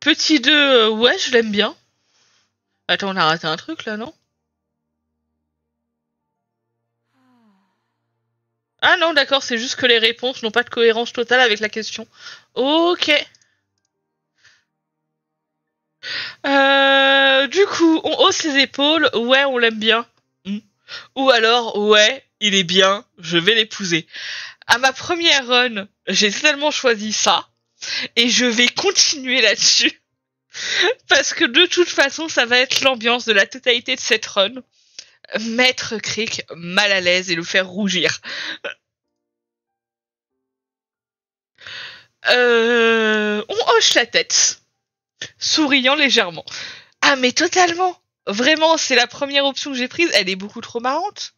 Petit 2, ouais, je l'aime bien. Attends, on a raté un truc là, non? Ah non, d'accord, c'est juste que les réponses n'ont pas de cohérence totale avec la question. Ok. Du coup, on hausse les épaules, ouais, on l'aime bien. Ou alors, ouais, il est bien, je vais l'épouser. À ma première run, j'ai totalement choisi ça, et je vais continuer là-dessus. Parce que de toute façon, ça va être l'ambiance de la totalité de cette run. Mettre Crick mal à l'aise et le faire rougir. On hoche la tête, souriant légèrement. Ah mais totalement. Vraiment, c'est la première option que j'ai prise, elle est beaucoup trop marrante.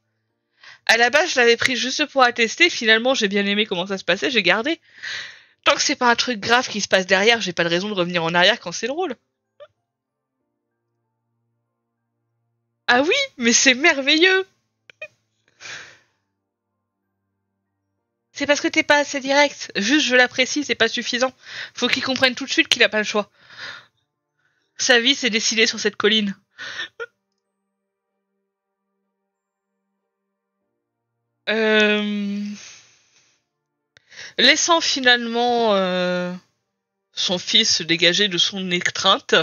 À la base, je l'avais prise juste pour attester, finalement j'ai bien aimé comment ça se passait, j'ai gardé. Tant que c'est pas un truc grave qui se passe derrière, j'ai pas de raison de revenir en arrière quand c'est drôle. Ah oui, mais c'est merveilleux. C'est parce que t'es pas assez direct. Juste, je l'apprécie, c'est pas suffisant. Faut qu'il comprenne tout de suite qu'il a pas le choix. Sa vie s'est décidée sur cette colline. Laissant finalement son fils se dégager de son étreinte,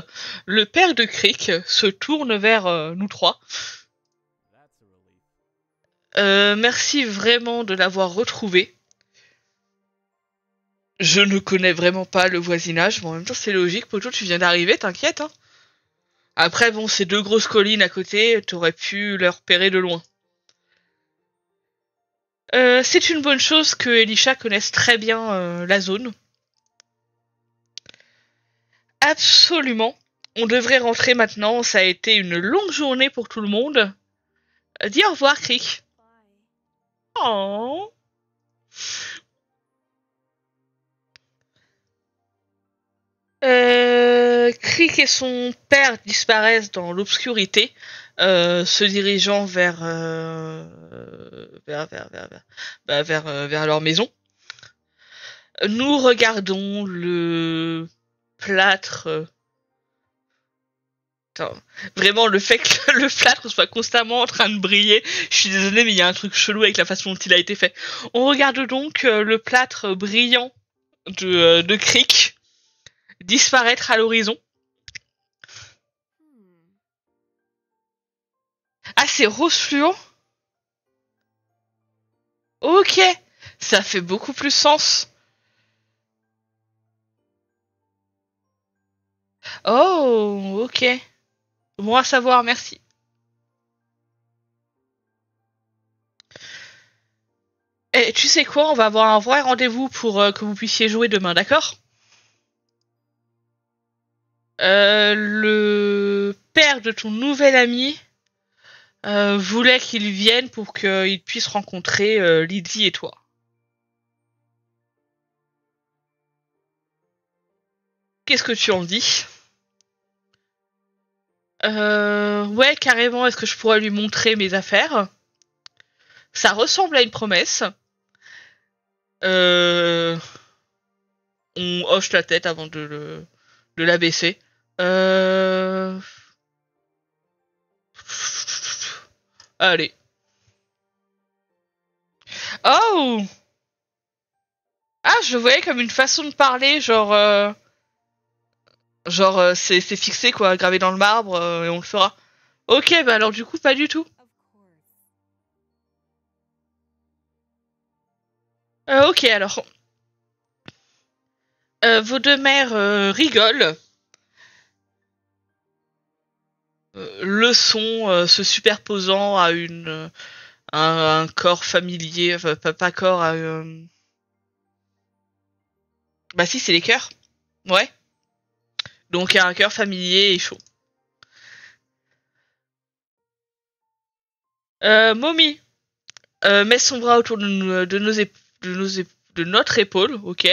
le père de Crick se tourne vers nous trois. Merci vraiment de l'avoir retrouvé. Je ne connais vraiment pas le voisinage, mais en même temps c'est logique, Poto, tu viens d'arriver, t'inquiète. Hein. Après, bon, ces deux grosses collines à côté, t'aurais pu les repérer de loin. C'est une bonne chose que Elisha connaisse très bien la zone. Absolument. On devrait rentrer maintenant, ça a été une longue journée pour tout le monde. Dis au revoir, Crick. Oh. Crick et son père disparaissent dans l'obscurité, se dirigeant vers leur maison. Nous regardons le plâtre Putain. Vraiment, le fait que le plâtre soit constamment en train de briller, je suis désolée, mais il y a un truc chelou avec la façon dont il a été fait. On regarde donc le plâtre brillant de Crick disparaître à l'horizon. Ah, c'est rose fluo? Ok, ça fait beaucoup plus sens. Oh, ok. Bon à savoir, merci. Et tu sais quoi, on va avoir un vrai rendez-vous pour que vous puissiez jouer demain, d'accord? Le père de ton nouvel ami voulait qu'il vienne pour qu'il puisse rencontrer Lydie et toi. Qu'est-ce que tu en dis? Ouais, carrément, est-ce que je pourrais lui montrer mes affaires? Ça ressemble à une promesse. On hoche la tête avant de la baisser. Allez. Oh! Ah, je voyais comme une façon de parler, genre, c'est fixé, quoi, gravé dans le marbre, et on le fera. Ok, bah alors du coup, pas du tout. Ok, alors. Vos deux mères rigolent. Le son se superposant à un corps familier, enfin pas corps, à bah si, c'est les cœurs. Ouais. Donc un cœur familier et chaud. Mommy met son bras autour de notre épaule, ok,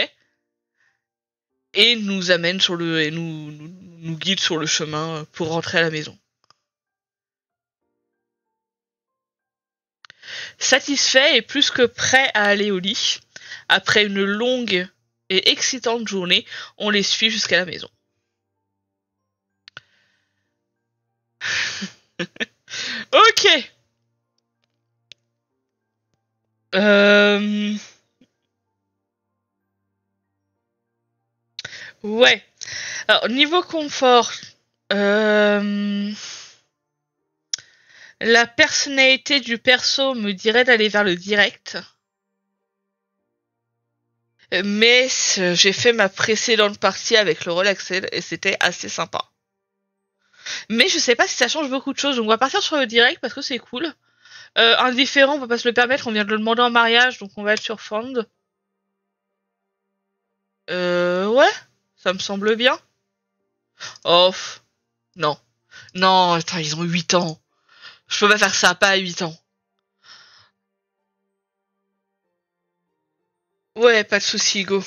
et nous amène et nous guide sur le chemin pour rentrer à la maison. Satisfait et plus que prêt à aller au lit, après une longue et excitante journée, on les suit jusqu'à la maison. Ok. Ouais. Alors, niveau confort, la personnalité du perso me dirait d'aller vers le direct. Mais j'ai fait ma précédente partie avec le Relaxed et c'était assez sympa. Mais je sais pas si ça change beaucoup de choses, donc on va partir sur le direct parce que c'est cool. Indifférent, on va pas se le permettre, on vient de le demander en mariage, donc on va être sur Fond. Ouais, ça me semble bien. Oh, non. Non, attends, ils ont 8 ans. Je peux pas faire ça, pas à 8 ans. Ouais, pas de soucis, go.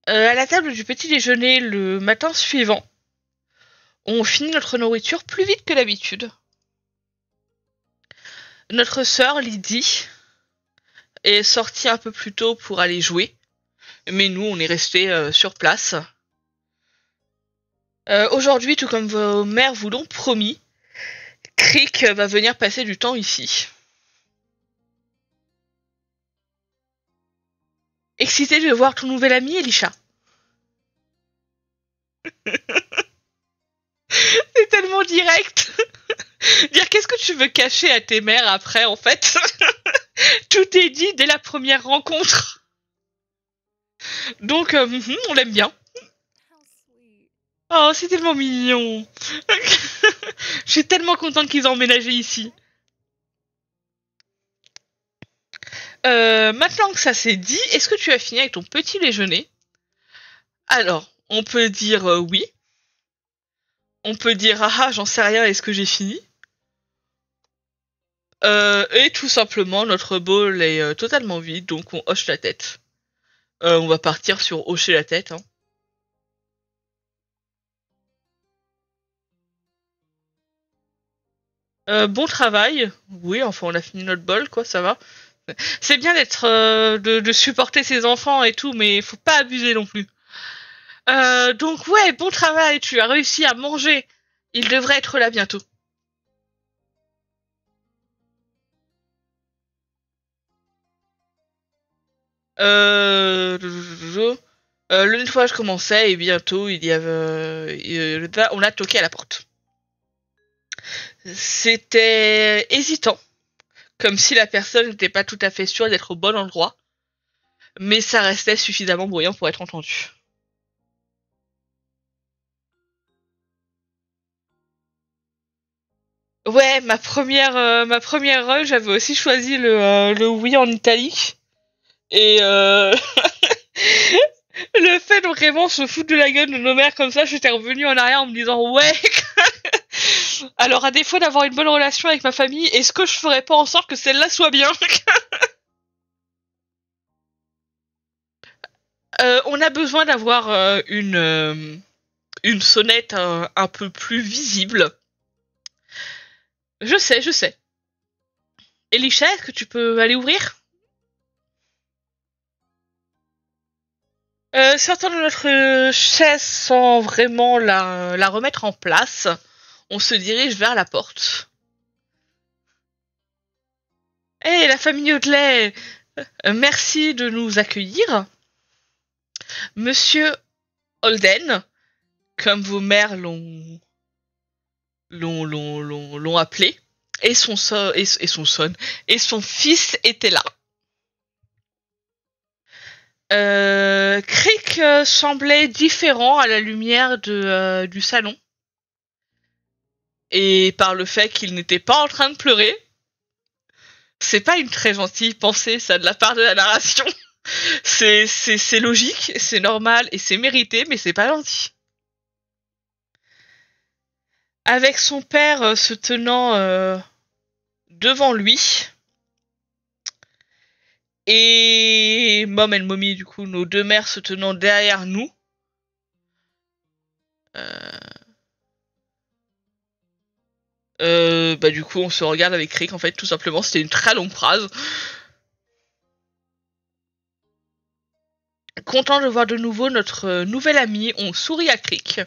À la table du petit déjeuner le matin suivant, on finit notre nourriture plus vite que d'habitude. Notre sœur, Lydie, est sortie un peu plus tôt pour aller jouer, mais nous, on est restés sur place. Aujourd'hui, tout comme vos mères vous l'ont promis, Crick va venir passer du temps ici. Excité de voir ton nouvel ami, Elisha. C'est tellement direct. Dire qu'est-ce que tu veux cacher à tes mères après, en fait. Tout est dit dès la première rencontre. Donc, on l'aime bien. Oh, c'est tellement mignon. Je suis tellement contente qu'ils ont emménagé ici. Maintenant que ça c'est dit, est-ce que tu as fini avec ton petit déjeuner? Alors, on peut dire oui. On peut dire ah j'en sais rien, est-ce que j'ai fini? Et tout simplement, notre bol est totalement vide, donc on hoche la tête. On va partir sur hocher la tête. Hein. Bon travail. Oui, enfin on a fini notre bol, quoi, ça va. C'est bien d'être de supporter ses enfants et tout, mais faut pas abuser non plus. Donc ouais, bon travail, tu as réussi à manger. Il devrait être là bientôt. Le nettoyage commençait et bientôt il y avait, on a toqué à la porte. C'était hésitant, comme si la personne n'était pas tout à fait sûre d'être au bon endroit, mais ça restait suffisamment bruyant pour être entendu. Ouais, ma première run, j'avais aussi choisi le oui en italique. Et le fait de vraiment se foutre de la gueule de nos mères comme ça, j'étais revenue en arrière en me disant ouais. Alors à défaut d'avoir une bonne relation avec ma famille, est-ce que je ferais pas en sorte que celle-là soit bien? On a besoin d'avoir une sonnette un peu plus visible. Je sais, je sais. Elisha, est-ce que tu peux aller ouvrir? Sortant de notre chaise sans vraiment la remettre en place, on se dirige vers la porte. Hé, la famille Audley, merci de nous accueillir. Monsieur Holden, comme vos mères l'ont appelé, et son fils était là. Crick semblait différent à la lumière du salon. Et par le fait qu'il n'était pas en train de pleurer. C'est pas une très gentille pensée, ça, de la part de la narration. C'est logique, c'est normal et c'est mérité, mais c'est pas gentil. Avec son père se tenant devant lui, et Mom et Mommy, du coup, nos deux mères se tenant derrière nous. Bah du coup, on se regarde avec Crick, en fait, tout simplement. C'était une très longue phrase. Content de voir de nouveau notre nouvel ami, on sourit à Crick.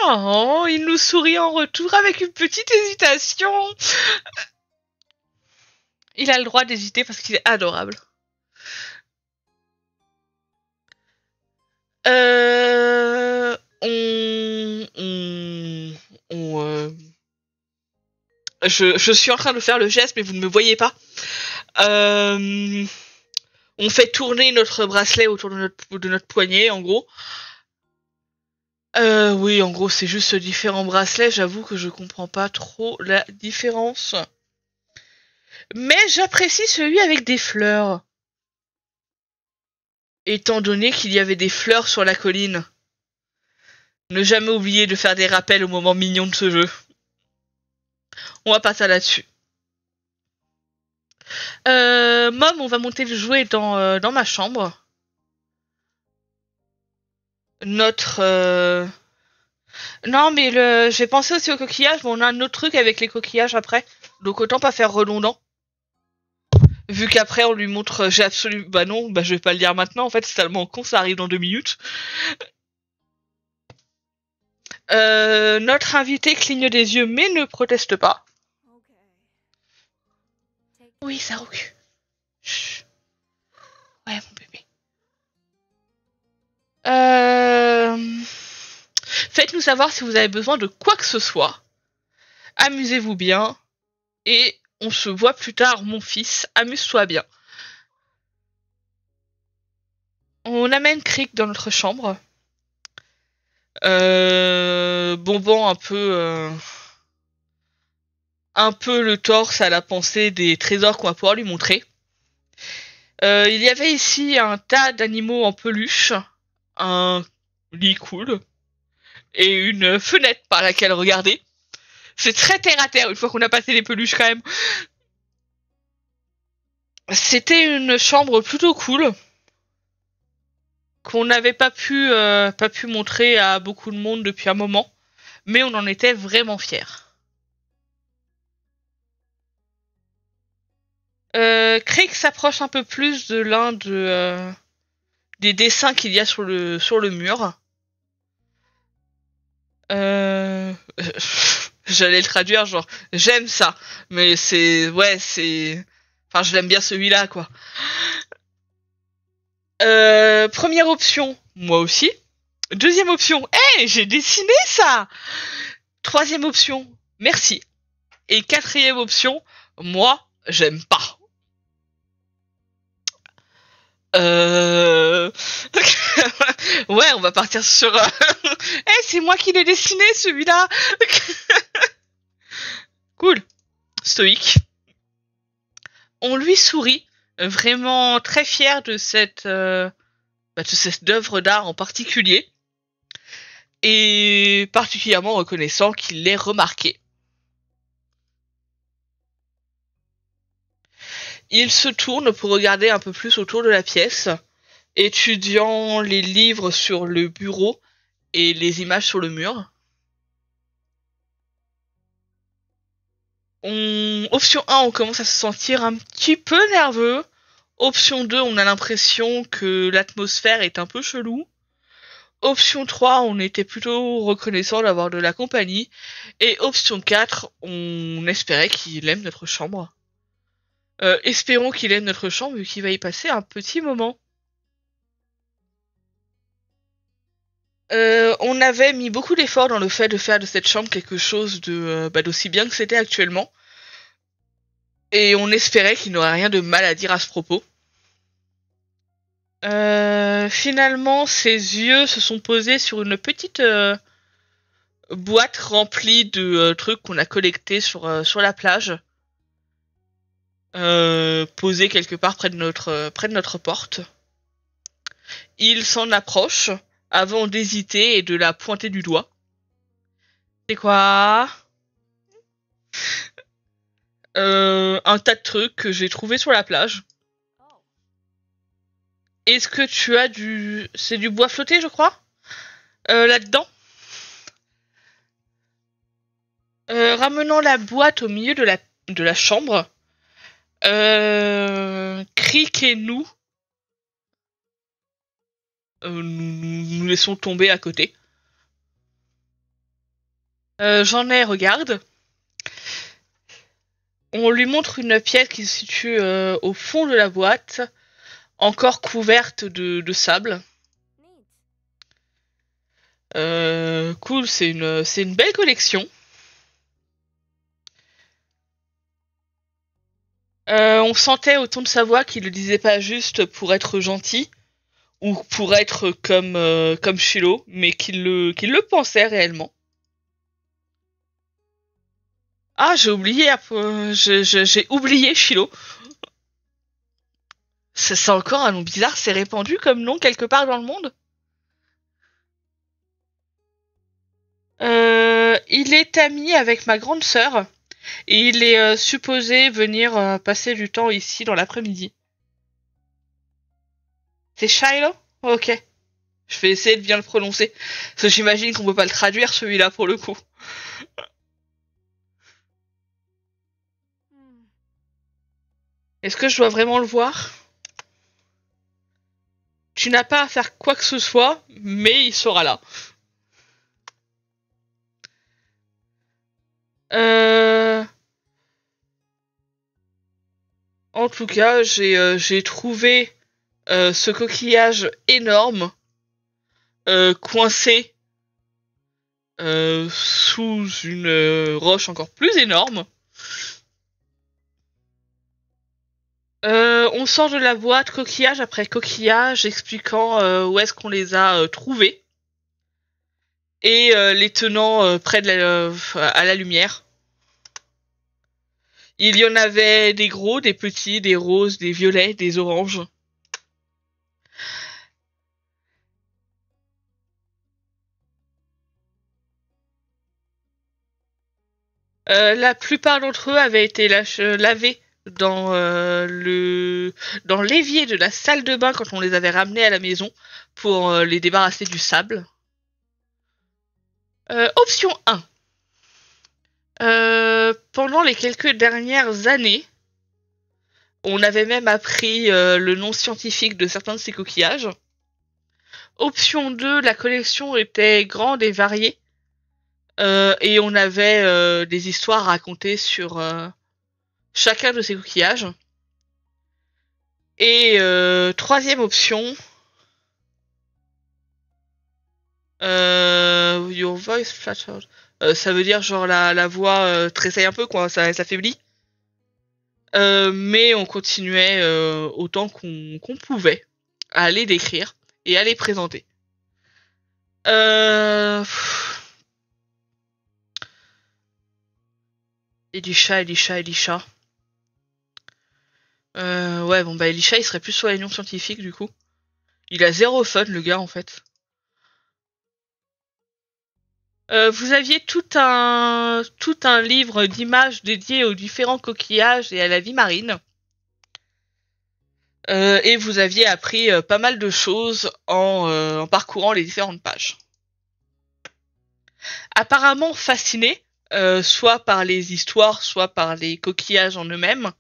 Oh, il nous sourit en retour avec une petite hésitation. Il a le droit d'hésiter parce qu'il est adorable. Je suis en train de faire le geste, mais vous ne me voyez pas. On fait tourner notre bracelet autour de notre poignet, en gros. Oui, en gros, c'est juste différents bracelets. J'avoue que je comprends pas trop la différence. Mais j'apprécie celui avec des fleurs. Étant donné qu'il y avait des fleurs sur la colline. Ne jamais oublier de faire des rappels au moment mignon de ce jeu. On va passer là-dessus. Mom, on va monter le jouet dans ma chambre. Notre... Non, mais j'ai pensé aussi aux coquillages, mais on a un autre truc avec les coquillages après. Donc autant pas faire redondant. Vu qu'après on lui montre, j'ai absolument... Bah non, bah je vais pas le dire maintenant, en fait c'est tellement con, ça arrive dans 2 minutes. Notre invité cligne des yeux mais ne proteste pas. Oui, Sarouk. Chut. Ouais, mon bébé. Faites-nous savoir si vous avez besoin de quoi que ce soit. Amusez-vous bien. Et on se voit plus tard, mon fils. Amuse-toi bien. On amène Crick dans notre chambre. Bombant un peu le torse à la pensée des trésors qu'on va pouvoir lui montrer. Il y avait ici un tas d'animaux en peluche, un lit cool et une fenêtre par laquelle regarder. C'est très terre à terre une fois qu'on a passé les peluches quand même. C'était une chambre plutôt cool qu'on n'avait pas pu montrer à beaucoup de monde depuis un moment, mais on en était vraiment fiers. Crick s'approche un peu plus de l'un des dessins qu'il y a sur le mur. J'allais le traduire genre j'aime ça, mais c'est enfin je l'aime bien celui-là quoi. Première option, moi aussi. Deuxième option, j'ai dessiné ça. Troisième option, merci. Et quatrième option, moi j'aime pas. Ouais, on va partir sur... c'est moi qui l'ai dessiné, celui-là. Cool. Stoïque. On lui sourit, vraiment très fier de cette œuvre d'art en particulier. Et particulièrement reconnaissant qu'il l'ait remarqué. Il se tourne pour regarder un peu plus autour de la pièce, étudiant les livres sur le bureau et les images sur le mur. Option 1, on commence à se sentir un petit peu nerveux. Option 2, on a l'impression que l'atmosphère est un peu chelou. Option 3, on était plutôt reconnaissant d'avoir de la compagnie. Et option 4, on espérait qu'il aime notre chambre. Espérons qu'il aime notre chambre vu qu'il va y passer un petit moment. On avait mis beaucoup d'efforts dans le fait de faire de cette chambre quelque chose d'aussi bien que c'était actuellement. Et on espérait qu'il n'aurait rien de mal à dire à ce propos. Finalement, ses yeux se sont posés sur une petite boîte remplie de trucs qu'on a collectés sur la plage. Posée quelque part près de notre porte. Il s'en approche avant d'hésiter et de la pointer du doigt. C'est quoi? Un tas de trucs que j'ai trouvé sur la plage. Est-ce que tu as c'est du bois flotté, je crois, là-dedans? Ramenant la boîte au milieu de la chambre, Crick et nous nous laissons tomber à côté. J'en ai, regarde. On lui montre une pièce qui se situe au fond de la boîte, encore couverte de sable. Cool, c'est une belle collection. On sentait au ton de sa voix qu'il le disait pas juste pour être gentil ou pour être comme Shiloh, mais qu'il le pensait réellement. Ah, j'ai oublié Shiloh. C'est encore un nom bizarre, c'est répandu comme nom quelque part dans le monde. Il est ami avec ma grande sœur et il est supposé venir passer du temps ici dans l'après-midi. C'est Shiloh? Ok. Je vais essayer de bien le prononcer. Parce que j'imagine qu'on peut pas le traduire celui-là pour le coup. Est-ce que je dois vraiment le voir? Tu n'as pas à faire quoi que ce soit, mais il sera là. En tout cas, j'ai trouvé ce coquillage énorme coincé sous une roche encore plus énorme. On sort de la boîte coquillage après coquillage expliquant où est-ce qu'on les a trouvés et les tenant près à la lumière. Il y en avait des gros, des petits, des roses, des violets, des oranges. La plupart d'entre eux avaient été lavés dans l'évier de la salle de bain quand on les avait ramenés à la maison pour les débarrasser du sable. Option 1. Pendant les quelques dernières années, on avait même appris le nom scientifique de certains de ces coquillages. Option 2, la collection était grande et variée. Et on avait des histoires à raconter sur chacun de ces coquillages. Et troisième option, your voice flattered. Ça veut dire genre la voix tressaille un peu, quoi, ça s'affaiblit. Mais on continuait autant qu'on pouvait à les décrire et à les présenter. Elisha. Ouais, bon bah Elisha il serait plus sur la réunion scientifique du coup. Il a zéro fun le gars en fait. Vous aviez tout un livre d'images dédié aux différents coquillages et à la vie marine. Et vous aviez appris pas mal de choses en parcourant les différentes pages. Apparemment fasciné, soit par les histoires, soit par les coquillages en eux-mêmes,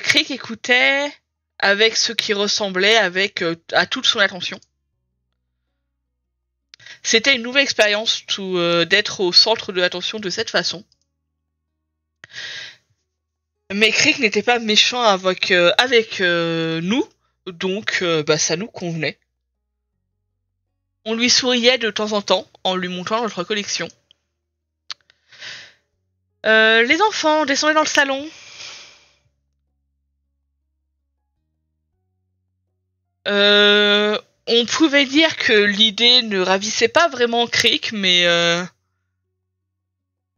Crick écoutait avec ce qui ressemblait à toute son attention. C'était une nouvelle expérience d'être au centre de l'attention de cette façon. Mais Crick n'était pas méchant avec nous, donc ça nous convenait. On lui souriait de temps en temps en lui montrant notre collection. Les enfants, descendez dans le salon. On pouvait dire que l'idée ne ravissait pas vraiment Crick, mais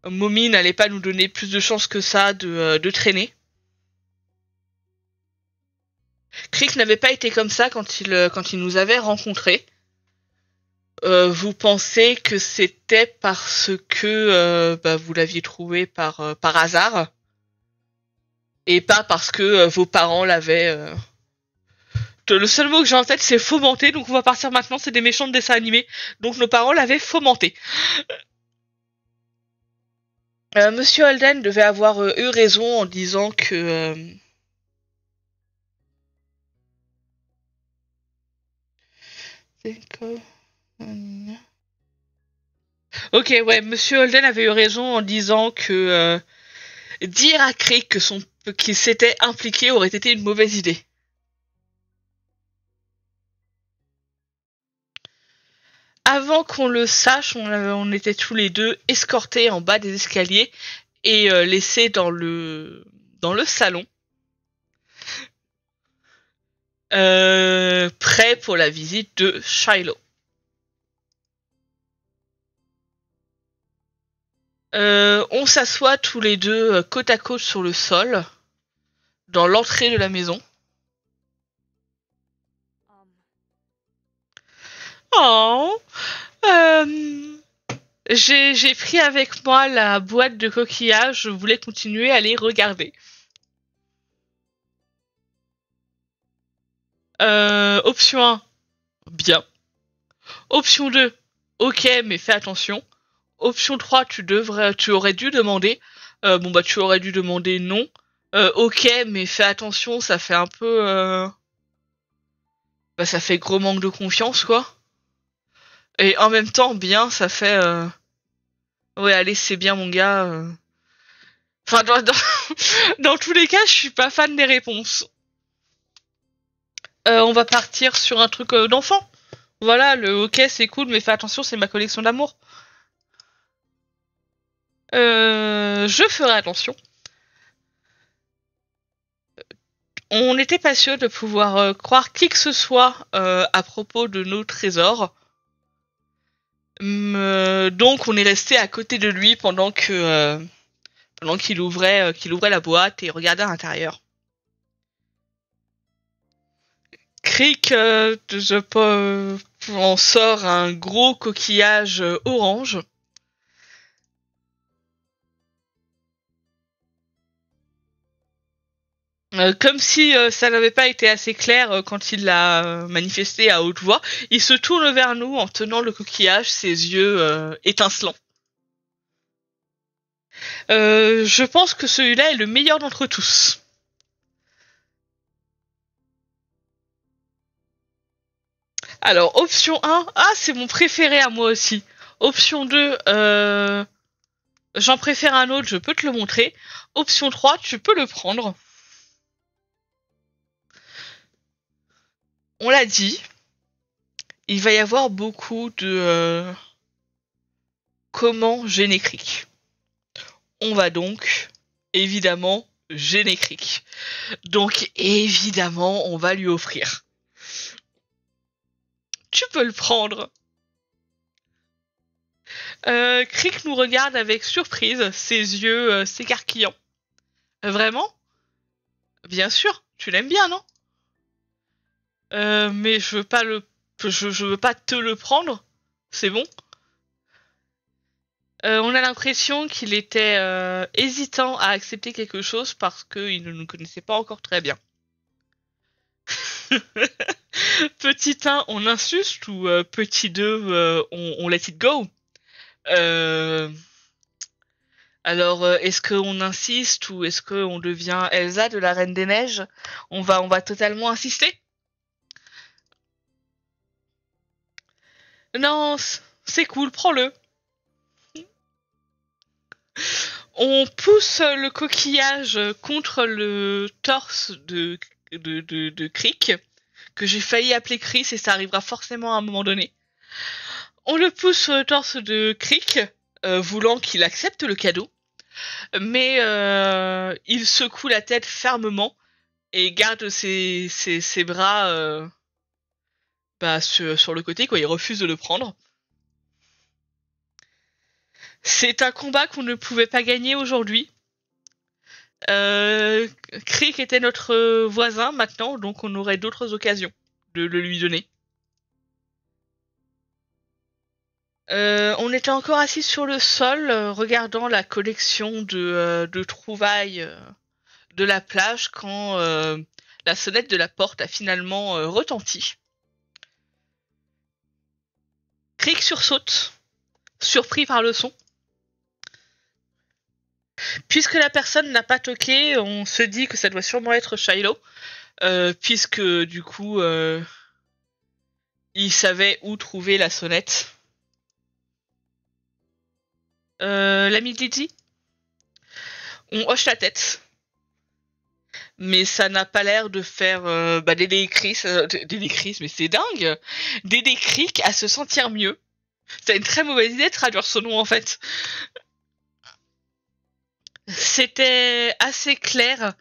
Mommy n'allait pas nous donner plus de chance que ça de traîner. Crick n'avait pas été comme ça quand il nous avait rencontrés. Vous pensez que c'était parce que vous l'aviez trouvé par hasard et pas parce que vos parents l'avaient... Le seul mot que j'ai en tête c'est fomenter, donc on va partir maintenant, c'est des méchants de dessins animés, donc nos parents l'avaient fomenté. Monsieur Holden devait avoir eu raison en disant que... Ok, ouais, Monsieur Holden avait eu raison en disant que dire à Crick qu'il s'était impliqué aurait été une mauvaise idée. Avant qu'on le sache, on était tous les deux escortés en bas des escaliers et laissés dans le salon, prêts pour la visite de Shiloh. On s'assoit tous les deux côte à côte sur le sol, dans l'entrée de la maison. Oh, j'ai pris avec moi la boîte de coquillages, je voulais continuer à les regarder. Option 1, bien. Option 2, ok, mais fais attention. Option 3, tu aurais dû demander. Tu aurais dû demander non. Ok, mais fais attention, ça fait un peu... ça fait gros manque de confiance, quoi. Et en même temps, bien, ça fait... Ouais, allez, c'est bien, mon gars. Enfin, dans tous les cas, je suis pas fan des réponses. On va partir sur un truc d'enfant. Voilà, le ok, c'est cool, mais fais attention, c'est ma collection d'amour. Je ferai attention. On n'était pas sûr de pouvoir croire qui que ce soit à propos de nos trésors. Donc on est resté à côté de lui pendant qu'il ouvrait la boîte et regardait à l'intérieur. Crick en sort un gros coquillage orange. Comme si ça n'avait pas été assez clair quand il l'a manifesté à haute voix, il se tourne vers nous en tenant le coquillage, ses yeux étincelants. Je pense que celui-là est le meilleur d'entre tous. Alors, option 1, ah, c'est mon préféré à moi aussi. Option 2, j'en préfère un autre, je peux te le montrer. Option 3, tu peux le prendre. On l'a dit, il va y avoir beaucoup de comment gêner Crick. On va donc, évidemment, gêner Crick. Donc, évidemment, on va lui offrir. Tu peux le prendre. Crick nous regarde avec surprise, ses yeux s'écarquillant. Vraiment? Bien sûr, tu l'aimes bien, non? Mais je veux pas je veux pas te le prendre. C'est bon? On a l'impression qu'il était hésitant à accepter quelque chose parce qu'il ne nous connaissait pas encore très bien. Petit 1, on insulte ou petit 2, on let it go? Alors, est-ce qu'on insiste ou est-ce qu'on devient Elsa de la Reine des Neiges? On va totalement insister? Non, c'est cool, prends-le. On pousse le coquillage contre le torse de Crick, que j'ai failli appeler Chris et ça arrivera forcément à un moment donné. On le pousse sur le torse de Crick, voulant qu'il accepte le cadeau, mais il secoue la tête fermement et garde ses bras sur le côté, quoi. Il refuse de le prendre. C'est un combat qu'on ne pouvait pas gagner aujourd'hui. Crick était notre voisin maintenant, donc on aurait d'autres occasions de le lui donner. On était encore assis sur le sol, regardant la collection de trouvailles de la plage quand la sonnette de la porte a finalement retenti. Crick sursaute, surpris par le son. Puisque la personne n'a pas toqué, on se dit que ça doit sûrement être Shiloh, puisque du coup, il savait où trouver la sonnette. L'ami de Lydie, on hoche la tête, mais ça n'a pas l'air de faire d'aider Chris, mais c'est dingue, d'aider Crick à se sentir mieux. C'est une très mauvaise idée de traduire ce nom en fait. C'était assez clair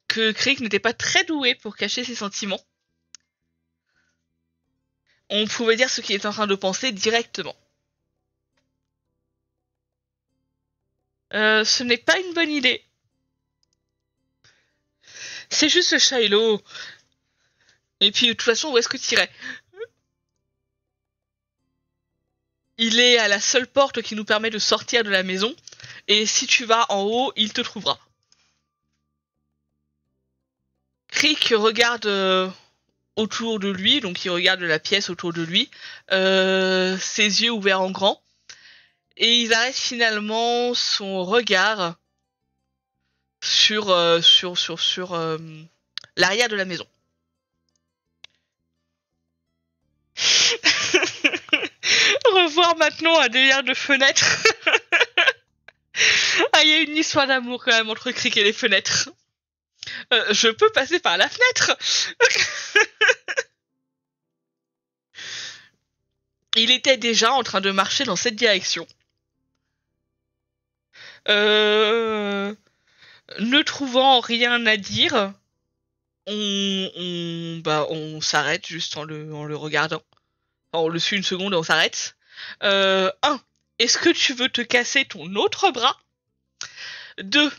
que Crick n'était pas très doué pour cacher ses sentiments. On pouvait dire ce qu'il était en train de penser directement. Ce n'est pas une bonne idée. C'est juste Shiloh. Et puis de toute façon, où est-ce que tu irais? Il est à la seule porte qui nous permet de sortir de la maison. Et si tu vas en haut, il te trouvera. Crick regarde autour de lui, donc il regarde la pièce autour de lui, ses yeux ouverts en grand, et il arrête finalement son regard sur l'arrière de la maison. Revoir maintenant un délire de fenêtre. Ah, il y a une histoire d'amour quand même entre Crick et les fenêtres. Je peux passer par la fenêtre. Il était déjà en train de marcher dans cette direction. Ne trouvant rien à dire, on s'arrête juste en le regardant. Enfin, on le suit une seconde et on s'arrête. 1. Est-ce que tu veux te casser ton autre bras? 2.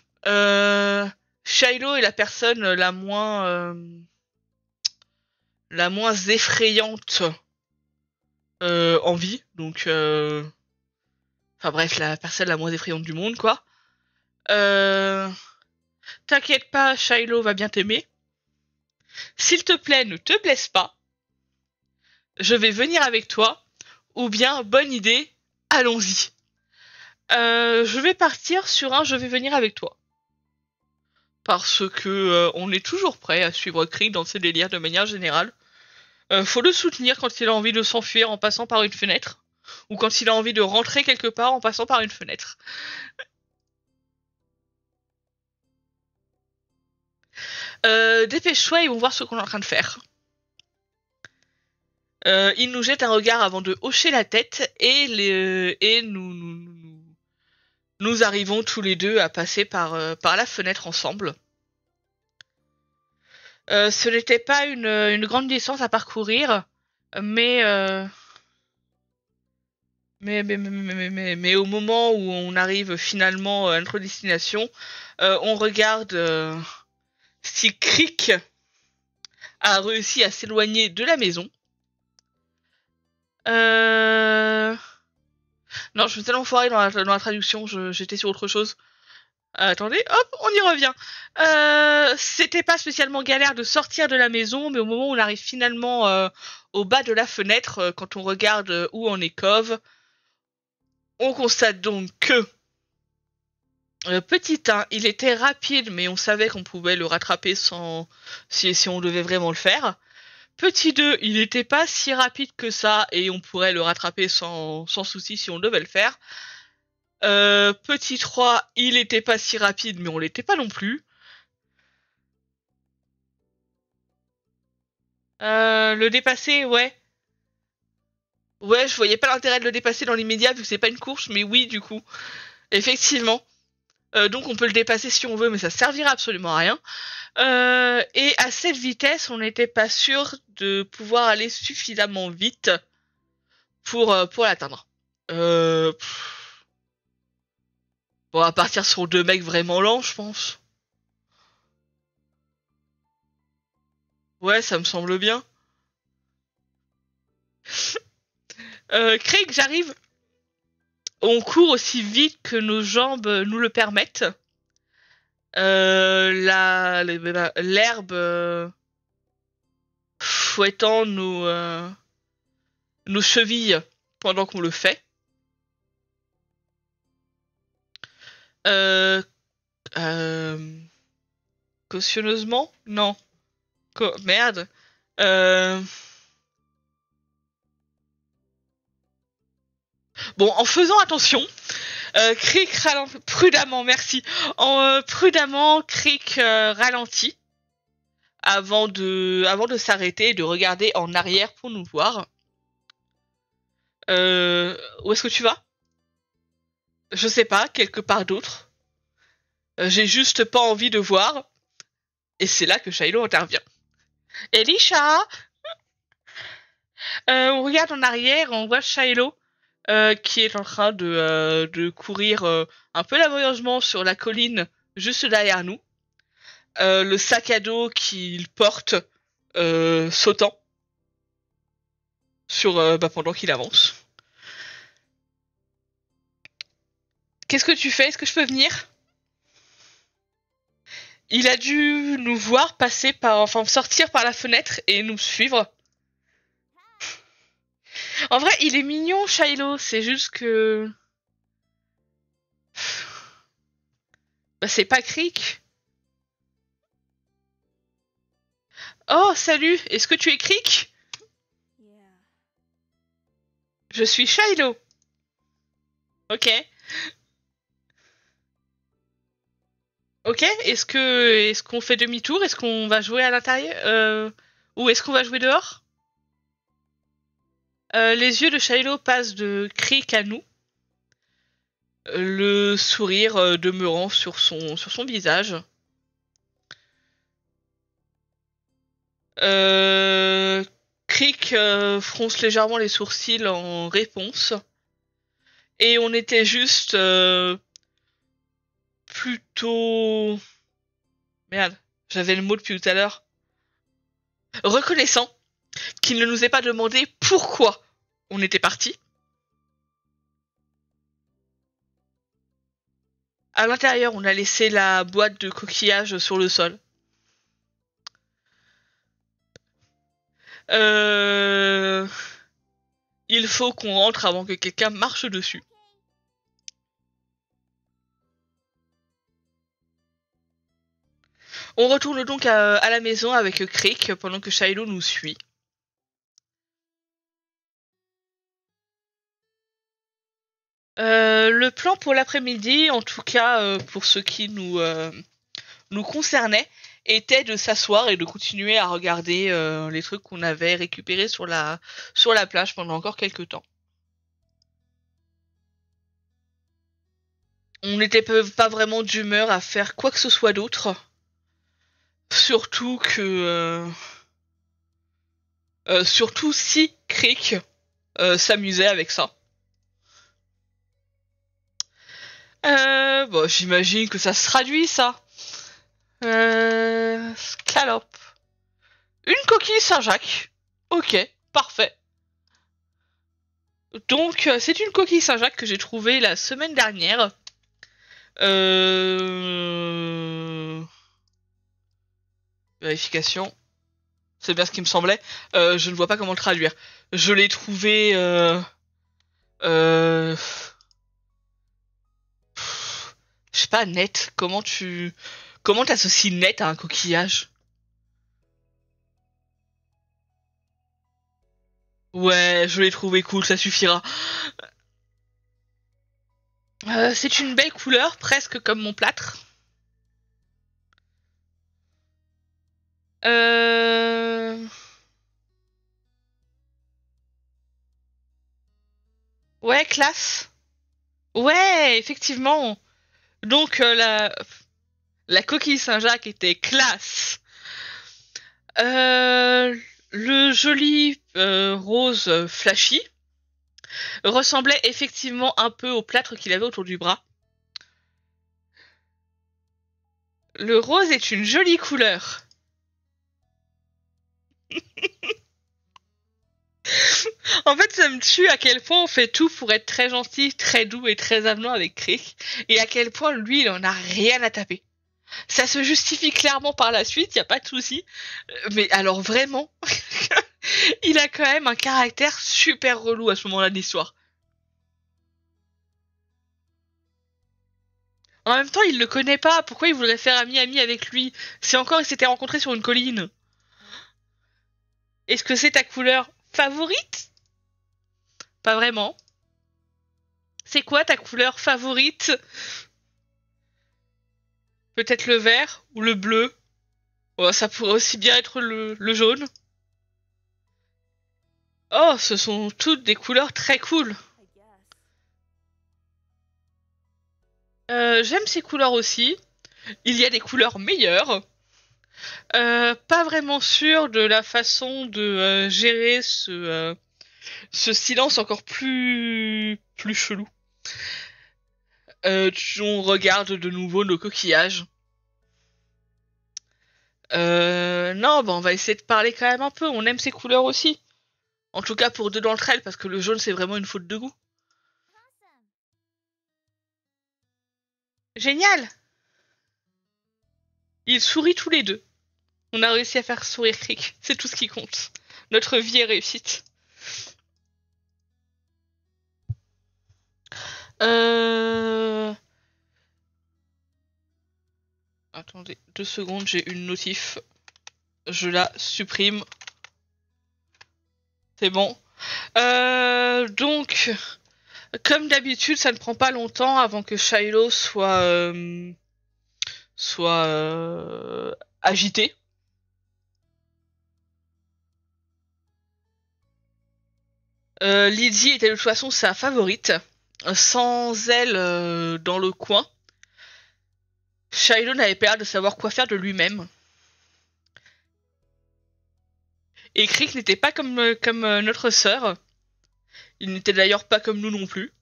Shiloh est la personne la moins effrayante en vie, donc enfin bref, la personne la moins effrayante du monde, quoi. T'inquiète pas, Shiloh va bien t'aimer. S'il te plaît, ne te blesse pas. Je vais venir avec toi. Ou bien, bonne idée, allons-y. Je vais partir sur un je vais venir avec toi. Parce que on est toujours prêt à suivre Crick dans ses délires de manière générale. Faut le soutenir quand il a envie de s'enfuir en passant par une fenêtre, ou quand il a envie de rentrer quelque part en passant par une fenêtre. Dépêche-toi, ils vont voir ce qu'on est en train de faire. Il nous jette un regard avant de hocher la tête et nous arrivons tous les deux à passer par la fenêtre ensemble. Ce n'était pas une grande distance à parcourir, mais, mais au moment où on arrive finalement à notre destination, on regarde si Crick a réussi à s'éloigner de la maison. Non, je me suis tellement foirée dans la traduction, j'étais sur autre chose. Attendez, hop, on y revient. C'était pas spécialement galère de sortir de la maison, mais au moment où on arrive finalement au bas de la fenêtre, quand on regarde où en est Cove, on constate donc que petit 1, il était rapide, mais on savait qu'on pouvait le rattraper si on devait vraiment le faire. Petit 2, il n'était pas si rapide que ça, et on pourrait le rattraper sans souci si on devait le faire. Petit 3, il était pas si rapide, mais on l'était pas non plus. Le dépasser, ouais. Ouais, je voyais pas l'intérêt de le dépasser dans l'immédiat vu que c'est pas une course, mais oui, du coup. Effectivement. Donc on peut le dépasser si on veut, mais ça servira absolument à rien. Et à cette vitesse, on n'était pas sûr de pouvoir aller suffisamment vite pour l'atteindre. Euh... Bon, on va partir sur 2 mecs vraiment lents, je pense. Ouais, ça me semble bien. Craig, j'arrive. On court aussi vite que nos jambes nous le permettent. L'herbe fouettant nos chevilles pendant qu'on le fait. Euh, euh, Cautionneusement? Non. Merde. Euh, Bon, en faisant attention, Crick ralentit prudemment, merci. Prudemment, Crick ralentit avant de s'arrêter et de regarder en arrière pour nous voir. Où est-ce que tu vas? Je sais pas, quelque part d'autre. J'ai juste pas envie de voir. Et c'est là que Shiloh intervient. Elisha! On regarde en arrière, on voit Shiloh qui est en train de courir un peu laborieusement sur la colline juste derrière nous. Le sac à dos qu'il porte sautant pendant qu'il avance. Qu'est-ce que tu fais? Est-ce que je peux venir? Il a dû nous voir sortir par la fenêtre et nous suivre. En vrai, il est mignon, Shiloh. C'est juste que... Bah, c'est pas Crick. Oh, salut. Est-ce que tu es Crick? Je suis Shiloh. Ok. Ok. Est-ce qu'on fait demi-tour? Est-ce qu'on va jouer à l'intérieur ou est-ce qu'on va jouer dehors? Les yeux de Shiloh passent de Crick à nous. Le sourire demeurant sur son visage. Crick fronce légèrement les sourcils en réponse. Et on était juste plutôt... Merde, j'avais le mot depuis tout à l'heure. Reconnaissant qu'il ne nous ait pas demandé pourquoi on était parti. À l'intérieur, on a laissé la boîte de coquillages sur le sol. Il faut qu'on rentre avant que quelqu'un marche dessus. On retourne donc à la maison avec Crick pendant que Shiloh nous suit. Le plan pour l'après-midi, en tout cas pour ce qui nous concernait, était de s'asseoir et de continuer à regarder les trucs qu'on avait récupérés sur la plage pendant encore quelques temps. On n'était pas vraiment d'humeur à faire quoi que ce soit d'autre. Surtout que... surtout si Crick s'amusait avec ça. Bon, j'imagine que ça se traduit, ça. Scalope. Une coquille Saint-Jacques. Ok, parfait. Donc, c'est une coquille Saint-Jacques que j'ai trouvée la semaine dernière. Vérification. C'est bien ce qui me semblait. Je ne vois pas comment le traduire. Je l'ai trouvée... je sais pas, net. Comment t'associes net à un coquillage? Ouais, je l'ai trouvé cool, ça suffira. C'est une belle couleur, presque comme mon plâtre. Ouais, classe. Ouais, effectivement. Donc la coquille Saint-Jacques était classe. Le joli rose flashy ressemblait effectivement un peu au plâtre qu'il avait autour du bras. Le rose est une jolie couleur. En fait, ça me tue à quel point on fait tout pour être très gentil, très doux et très avenant avec Crick, et à quel point lui, il en a rien à taper. Ça se justifie clairement par la suite, y a pas de souci. Mais alors vraiment, il a quand même un caractère super relou à ce moment-là de l'histoire. En même temps, il le connaît pas. Pourquoi il voudrait faire ami-ami avec lui? Si encore ils s'étaient rencontrés sur une colline. Est-ce que c'est ta couleur favorite? Pas vraiment. C'est quoi ta couleur favorite? Peut-être le vert ou le bleu? Oh, ça pourrait aussi bien être le jaune. Oh, ce sont toutes des couleurs très cool. J'aime ces couleurs aussi. Il y a des couleurs meilleures. Pas vraiment sûr de la façon de gérer ce silence encore plus chelou. On regarde de nouveau nos coquillages. Non, bah on va essayer de parler quand même un peu. On aime ces couleurs aussi. En tout cas pour deux d'entre elles, parce que le jaune c'est vraiment une faute de goût. Génial! Ils sourient tous les deux. On a réussi à faire sourire Crick. C'est tout ce qui compte. Notre vie est réussite. Attendez, 2 secondes, j'ai une notif. Je la supprime. C'est bon. Donc, comme d'habitude, ça ne prend pas longtemps avant que Shiloh soit agité. Lydie était de toute façon sa favorite. Sans elle dans le coin, Shiloh n'avait pas l'air de savoir quoi faire de lui-même. Et Crick n'était pas comme notre sœur. Il n'était d'ailleurs pas comme nous non plus.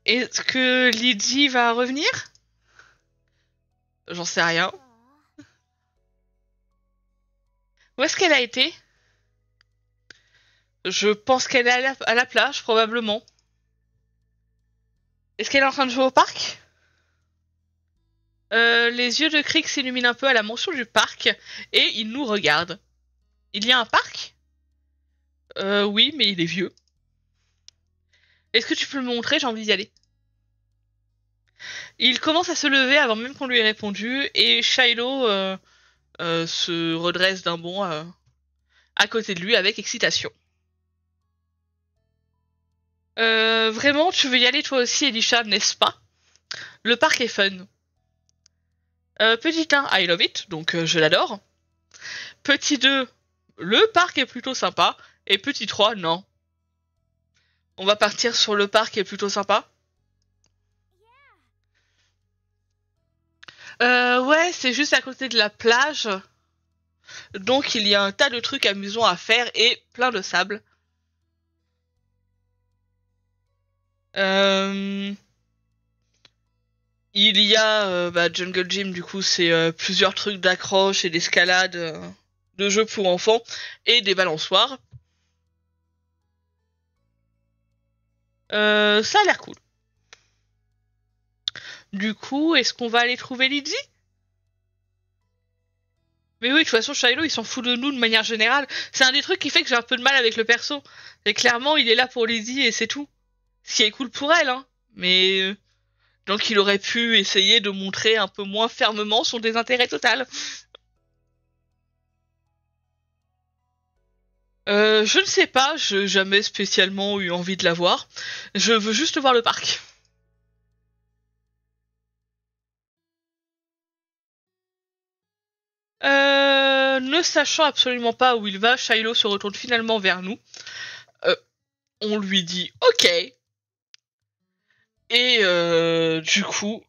Est-ce que Lydie va revenir? J'en sais rien. Où est-ce qu'elle a été? Je pense qu'elle est à la plage, probablement. Est-ce qu'elle est en train de jouer au parc? Les yeux de Crick s'illuminent un peu à la mention du parc et il nous regarde. Il y a un parc? Oui, mais il est vieux. Est-ce que tu peux me montrer? J'ai envie d'y aller. Il commence à se lever avant même qu'on lui ait répondu et Shiloh se redresse d'un bond à côté de lui avec excitation. Vraiment, tu veux y aller toi aussi, Elisha, n'est-ce pas? Le parc est fun. Petit 1, I love it, donc je l'adore. Petit 2, le parc est plutôt sympa. Et petit 3, non. On va partir sur le parc est plutôt sympa. Ouais, c'est juste à côté de la plage. Donc il y a un tas de trucs amusants à faire et plein de sable. Euh, il y a Jungle Gym, du coup c'est plusieurs trucs d'accroche et d'escalade, de jeux pour enfants et des balançoires. Ça a l'air cool. Du coup, est-ce qu'on va aller trouver Lydie? Mais oui, de toute façon, Shiloh, il s'en fout de nous de manière générale. C'est un des trucs qui fait que j'ai un peu de mal avec le perso. Et clairement, il est là pour Lydie et c'est tout. Ce qui est cool pour elle, hein. Mais donc il aurait pu essayer de montrer un peu moins fermement son désintérêt total. Je ne sais pas, j'ai jamais spécialement eu envie de la voir. Je veux juste voir le parc. Ne sachant absolument pas où il va, Shiloh se retourne finalement vers nous. On lui dit OK. Et du coup,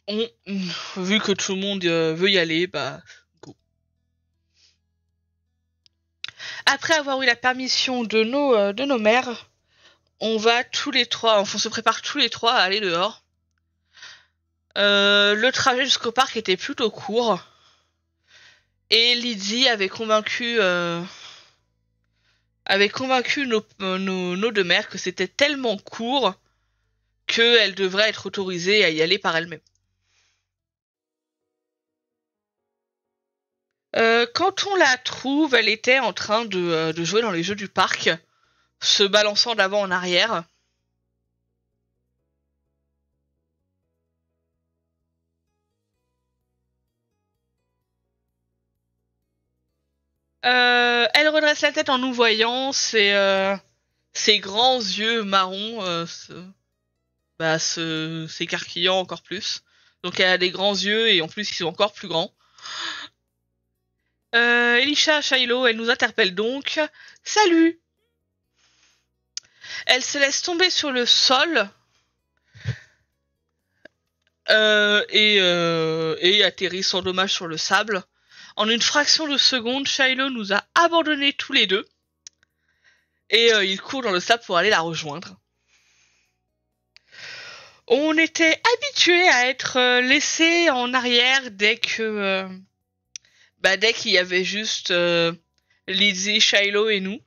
vu que tout le monde veut y aller, bah go. Après avoir eu la permission de nos mères, on va tous les trois, enfin on se prépare tous les trois à aller dehors. Le trajet jusqu'au parc était plutôt court. Et Lydie avait convaincu nos deux mères que c'était tellement court qu'elle devrait être autorisée à y aller par elle-même. Quand on la trouve, elle était en train de jouer dans les jeux du parc, se balançant d'avant en arrière. Elle redresse la tête en nous voyant, ses grands yeux marrons s'écarquillant encore plus. Donc elle a des grands yeux et en plus ils sont encore plus grands. Elisha Shiloh, elle nous interpelle donc. Salut! Elle se laisse tomber sur le sol et atterrit sans dommage sur le sable. En une fraction de seconde, Shiloh nous a abandonnés tous les deux. Et il court dans le sable pour aller la rejoindre. On était habitués à être laissés en arrière dès qu'il y avait juste Lizzie, Shiloh et nous.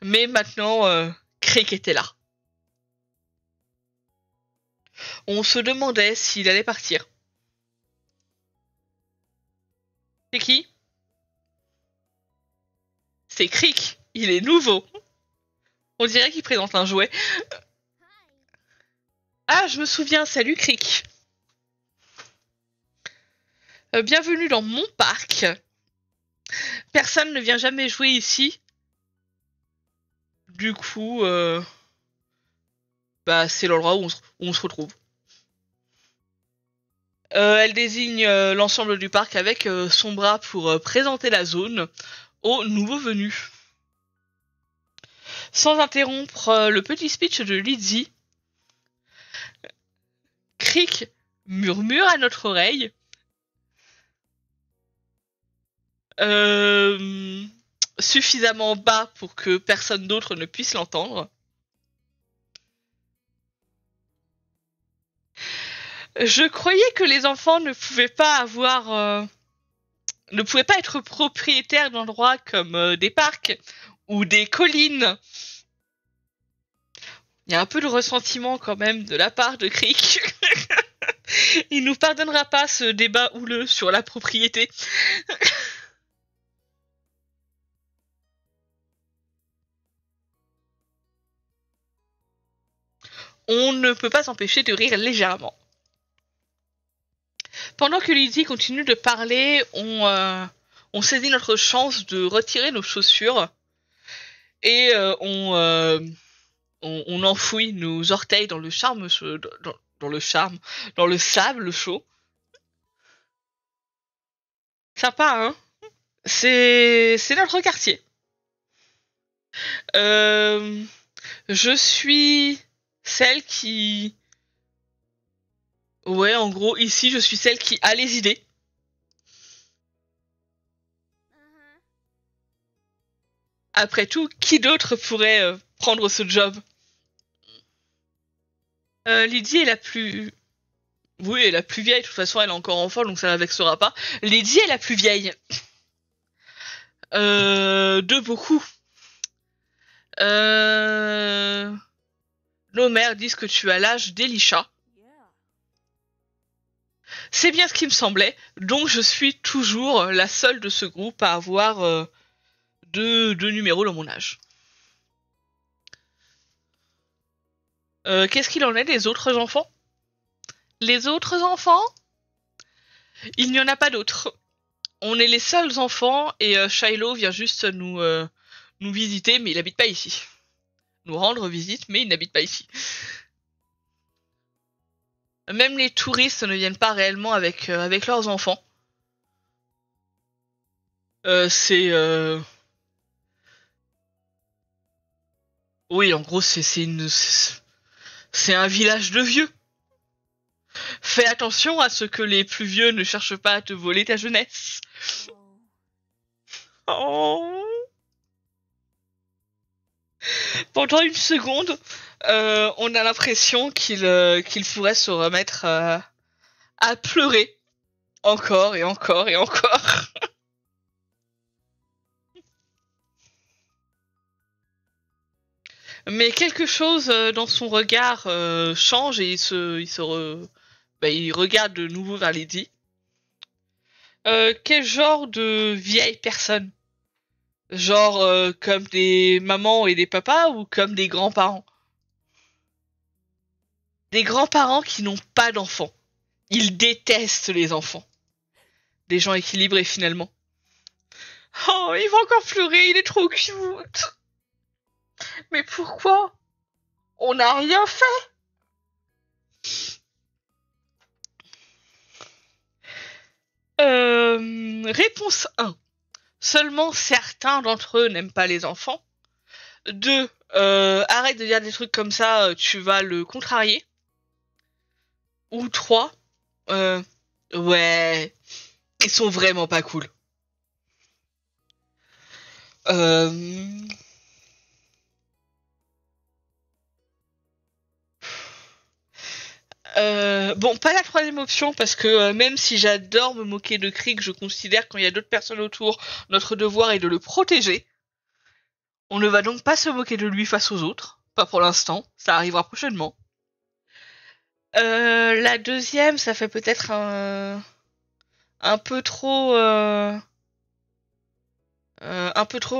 Mais maintenant, Crick était là. On se demandait s'il allait partir. C'est qui? C'est Crick. Il est nouveau. On dirait qu'il présente un jouet. Ah, je me souviens, salut Crick. Bienvenue dans mon parc. Personne ne vient jamais jouer ici. Du coup, c'est l'endroit où on se retrouve. Elle désigne l'ensemble du parc avec son bras pour présenter la zone aux nouveaux venus. Sans interrompre le petit speech de Lizzie, Crick murmure à notre oreille. Suffisamment bas pour que personne d'autre ne puisse l'entendre. Je croyais que les enfants ne pouvaient pas être propriétaires d'endroits comme des parcs ou des collines. Il y a un peu de ressentiment quand même de la part de Crick. Il nous pardonnera pas ce débat houleux sur la propriété. On ne peut pas s'empêcher de rire légèrement. Pendant que Lydie continue de parler, on saisit notre chance de retirer nos chaussures et On enfouit nos orteils dans le charme dans le charme, dans le sable chaud. Sympa, hein? C'est notre quartier. Euh, je suis celle qui... Ouais, en gros, ici, je suis celle qui a les idées. Après tout, qui d'autre pourrait prendre ce job? Lydie est la plus... Oui, elle est la plus vieille, de toute façon, elle est encore enfant, donc ça la vexera pas. Lydie est la plus vieille. De beaucoup. Nos mères disent que tu as l'âge d'Elisha. C'est bien ce qui me semblait, donc je suis toujours la seule de ce groupe à avoir deux numéros dans mon âge. Qu'est-ce qu'il en est des autres enfants? Les autres enfants? Il n'y en a pas d'autres. On est les seuls enfants et Shiloh vient juste nous visiter, mais il habite pas ici. Nous rendre visite, mais il n'habite pas ici. Même les touristes ne viennent pas réellement avec leurs enfants. C'est... Oui, en gros, c'est un village de vieux. Fais attention à ce que les plus vieux ne cherchent pas à te voler ta jeunesse. Oh. Pendant une seconde, on a l'impression qu'il pourrait se remettre à pleurer. Encore et encore et encore. Mais quelque chose dans son regard change et il regarde de nouveau vers Lydie. Quel genre de vieille personne? Genre comme des mamans et des papas ou comme des grands-parents? Des grands-parents qui n'ont pas d'enfants. Ils détestent les enfants. Des gens équilibrés finalement. Oh, il va encore pleurer, il est trop cute. Mais pourquoi? On n'a rien fait. Réponse 1. Seulement certains d'entre eux n'aiment pas les enfants. 2. Arrête de dire des trucs comme ça, tu vas le contrarier. Ou 3. Ouais, ils sont vraiment pas cool. Bon, pas la troisième option, parce que même si j'adore me moquer de Krieg, je considère quand il y a d'autres personnes autour, notre devoir est de le protéger. On ne va donc pas se moquer de lui face aux autres. Pas pour l'instant, ça arrivera prochainement. La deuxième, ça fait peut-être un peu trop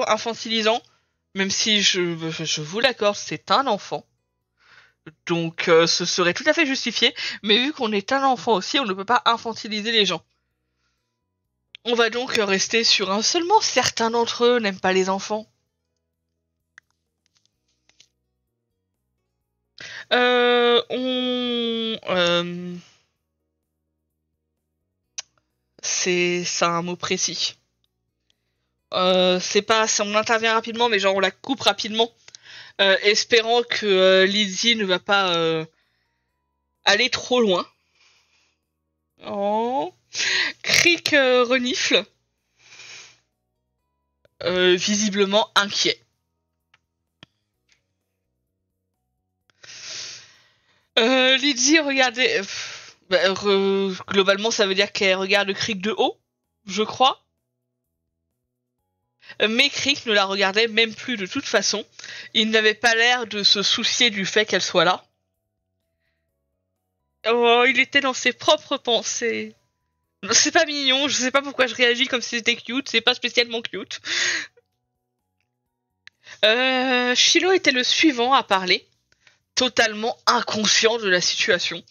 infantilisant, même si je vous l'accorde, c'est un enfant. Donc ce serait tout à fait justifié, mais vu qu'on est un enfant aussi, on ne peut pas infantiliser les gens. On va donc rester sur un seulement certains d'entre eux n'aiment pas les enfants. C'est un mot précis. C'est pas, on intervient rapidement, mais genre on la coupe rapidement, espérant que Lizzie ne va pas aller trop loin. Oh. Crick renifle, visiblement inquiet. Lizzie regardait. Globalement, ça veut dire qu'elle regarde Crick de haut, je crois. Mais Crick ne la regardait même plus de toute façon. Il n'avait pas l'air de se soucier du fait qu'elle soit là. Oh, il était dans ses propres pensées. C'est pas mignon, je sais pas pourquoi je réagis comme si c'était cute, c'est pas spécialement cute. Shiloh était le suivant à parler, totalement inconscient de la situation.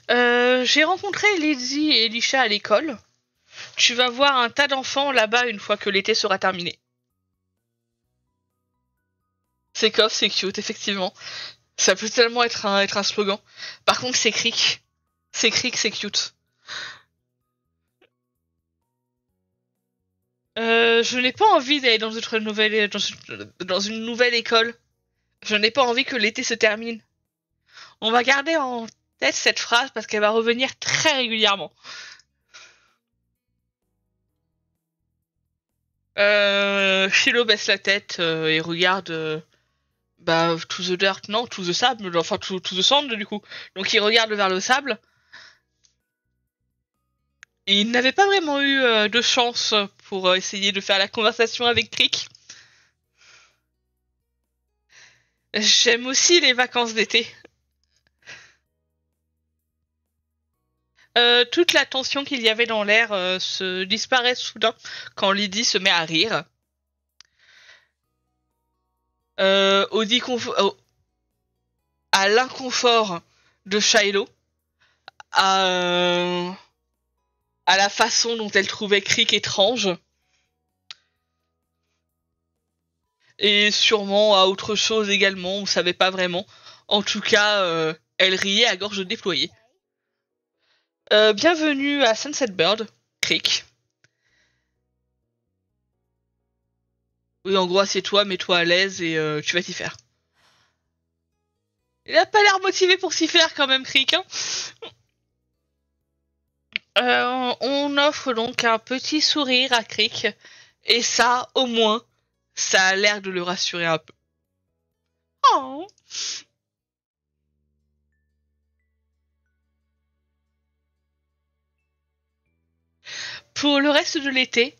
J'ai rencontré Lizzie et Elisha à l'école. Tu vas voir un tas d'enfants là-bas une fois que l'été sera terminé. C'est coff, c'est cute, effectivement. Ça peut tellement être un slogan. Par contre, c'est cric. C'est cric, c'est cute. Je n'ai pas envie d'aller dans une nouvelle école. Je n'ai pas envie que l'été se termine. On va garder en tête cette phrase parce qu'elle va revenir très régulièrement. Philo baisse la tête et regarde to the dirt, non, to the sable, enfin to the sand du coup. Donc il regarde vers le sable. Et il n'avait pas vraiment eu de chance pour essayer de faire la conversation avec Crick. J'aime aussi les vacances d'été. Toute la tension qu'il y avait dans l'air se disparaît soudain quand Lydie se met à rire. À l'inconfort de Shiloh, à la façon dont elle trouvait Crick étrange, et sûrement à autre chose également, on savait pas vraiment. En tout cas, elle riait à gorge déployée. Bienvenue à Sunset Bird, Crick. Oui, en gros, assieds-toi, mets-toi à l'aise et tu vas t'y faire. Il a pas l'air motivé pour s'y faire quand même, Crick. Hein. On offre donc un petit sourire à Crick. Et ça, au moins, ça a l'air de le rassurer un peu. Oh. Pour le reste de l'été,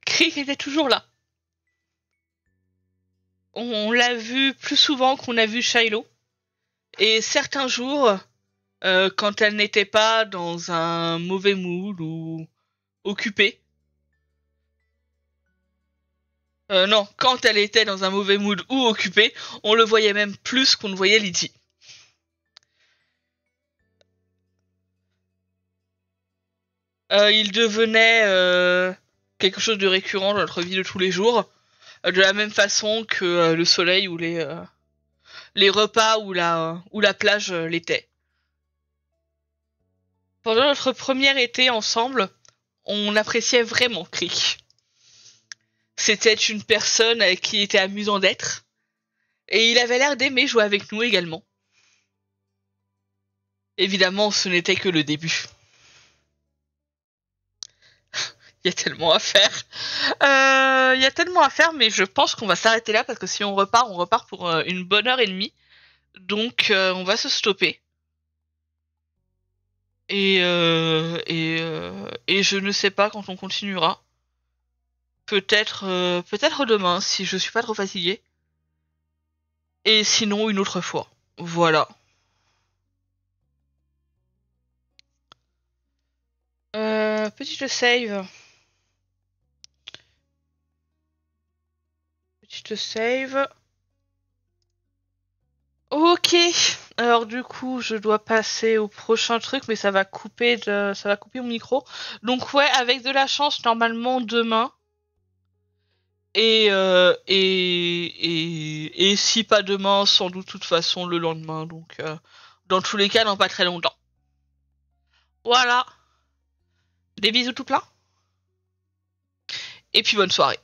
Crick était toujours là. On l'a vu plus souvent qu'on a vu Shiloh. Et certains jours, quand elle n'était pas dans un mauvais mood ou occupée. Non, quand elle était dans un mauvais mood ou occupée, on le voyait même plus qu'on ne voyait Lydie. Il devenait quelque chose de récurrent dans notre vie de tous les jours, de la même façon que le soleil ou les repas ou la plage l'étaient. Pendant notre premier été ensemble, on appréciait vraiment Crick. C'était une personne avec qui il était amusant d'être, et il avait l'air d'aimer jouer avec nous également. Évidemment, ce n'était que le début. Il y a tellement à faire. Il y a tellement à faire, mais je pense qu'on va s'arrêter là parce que si on repart pour une bonne heure et demie. Donc, on va se stopper. Et je ne sais pas quand on continuera. Peut-être demain si je suis pas trop fatiguée. Et sinon une autre fois. Voilà. Petite save. Petite save. Ok. Alors du coup, je dois passer au prochain truc, mais ça va couper mon micro. Donc ouais, avec de la chance, normalement demain. Et si pas demain, sans doute de toute façon le lendemain. Donc dans tous les cas, dans pas très longtemps. Voilà. Des bisous tout plein. Et puis bonne soirée.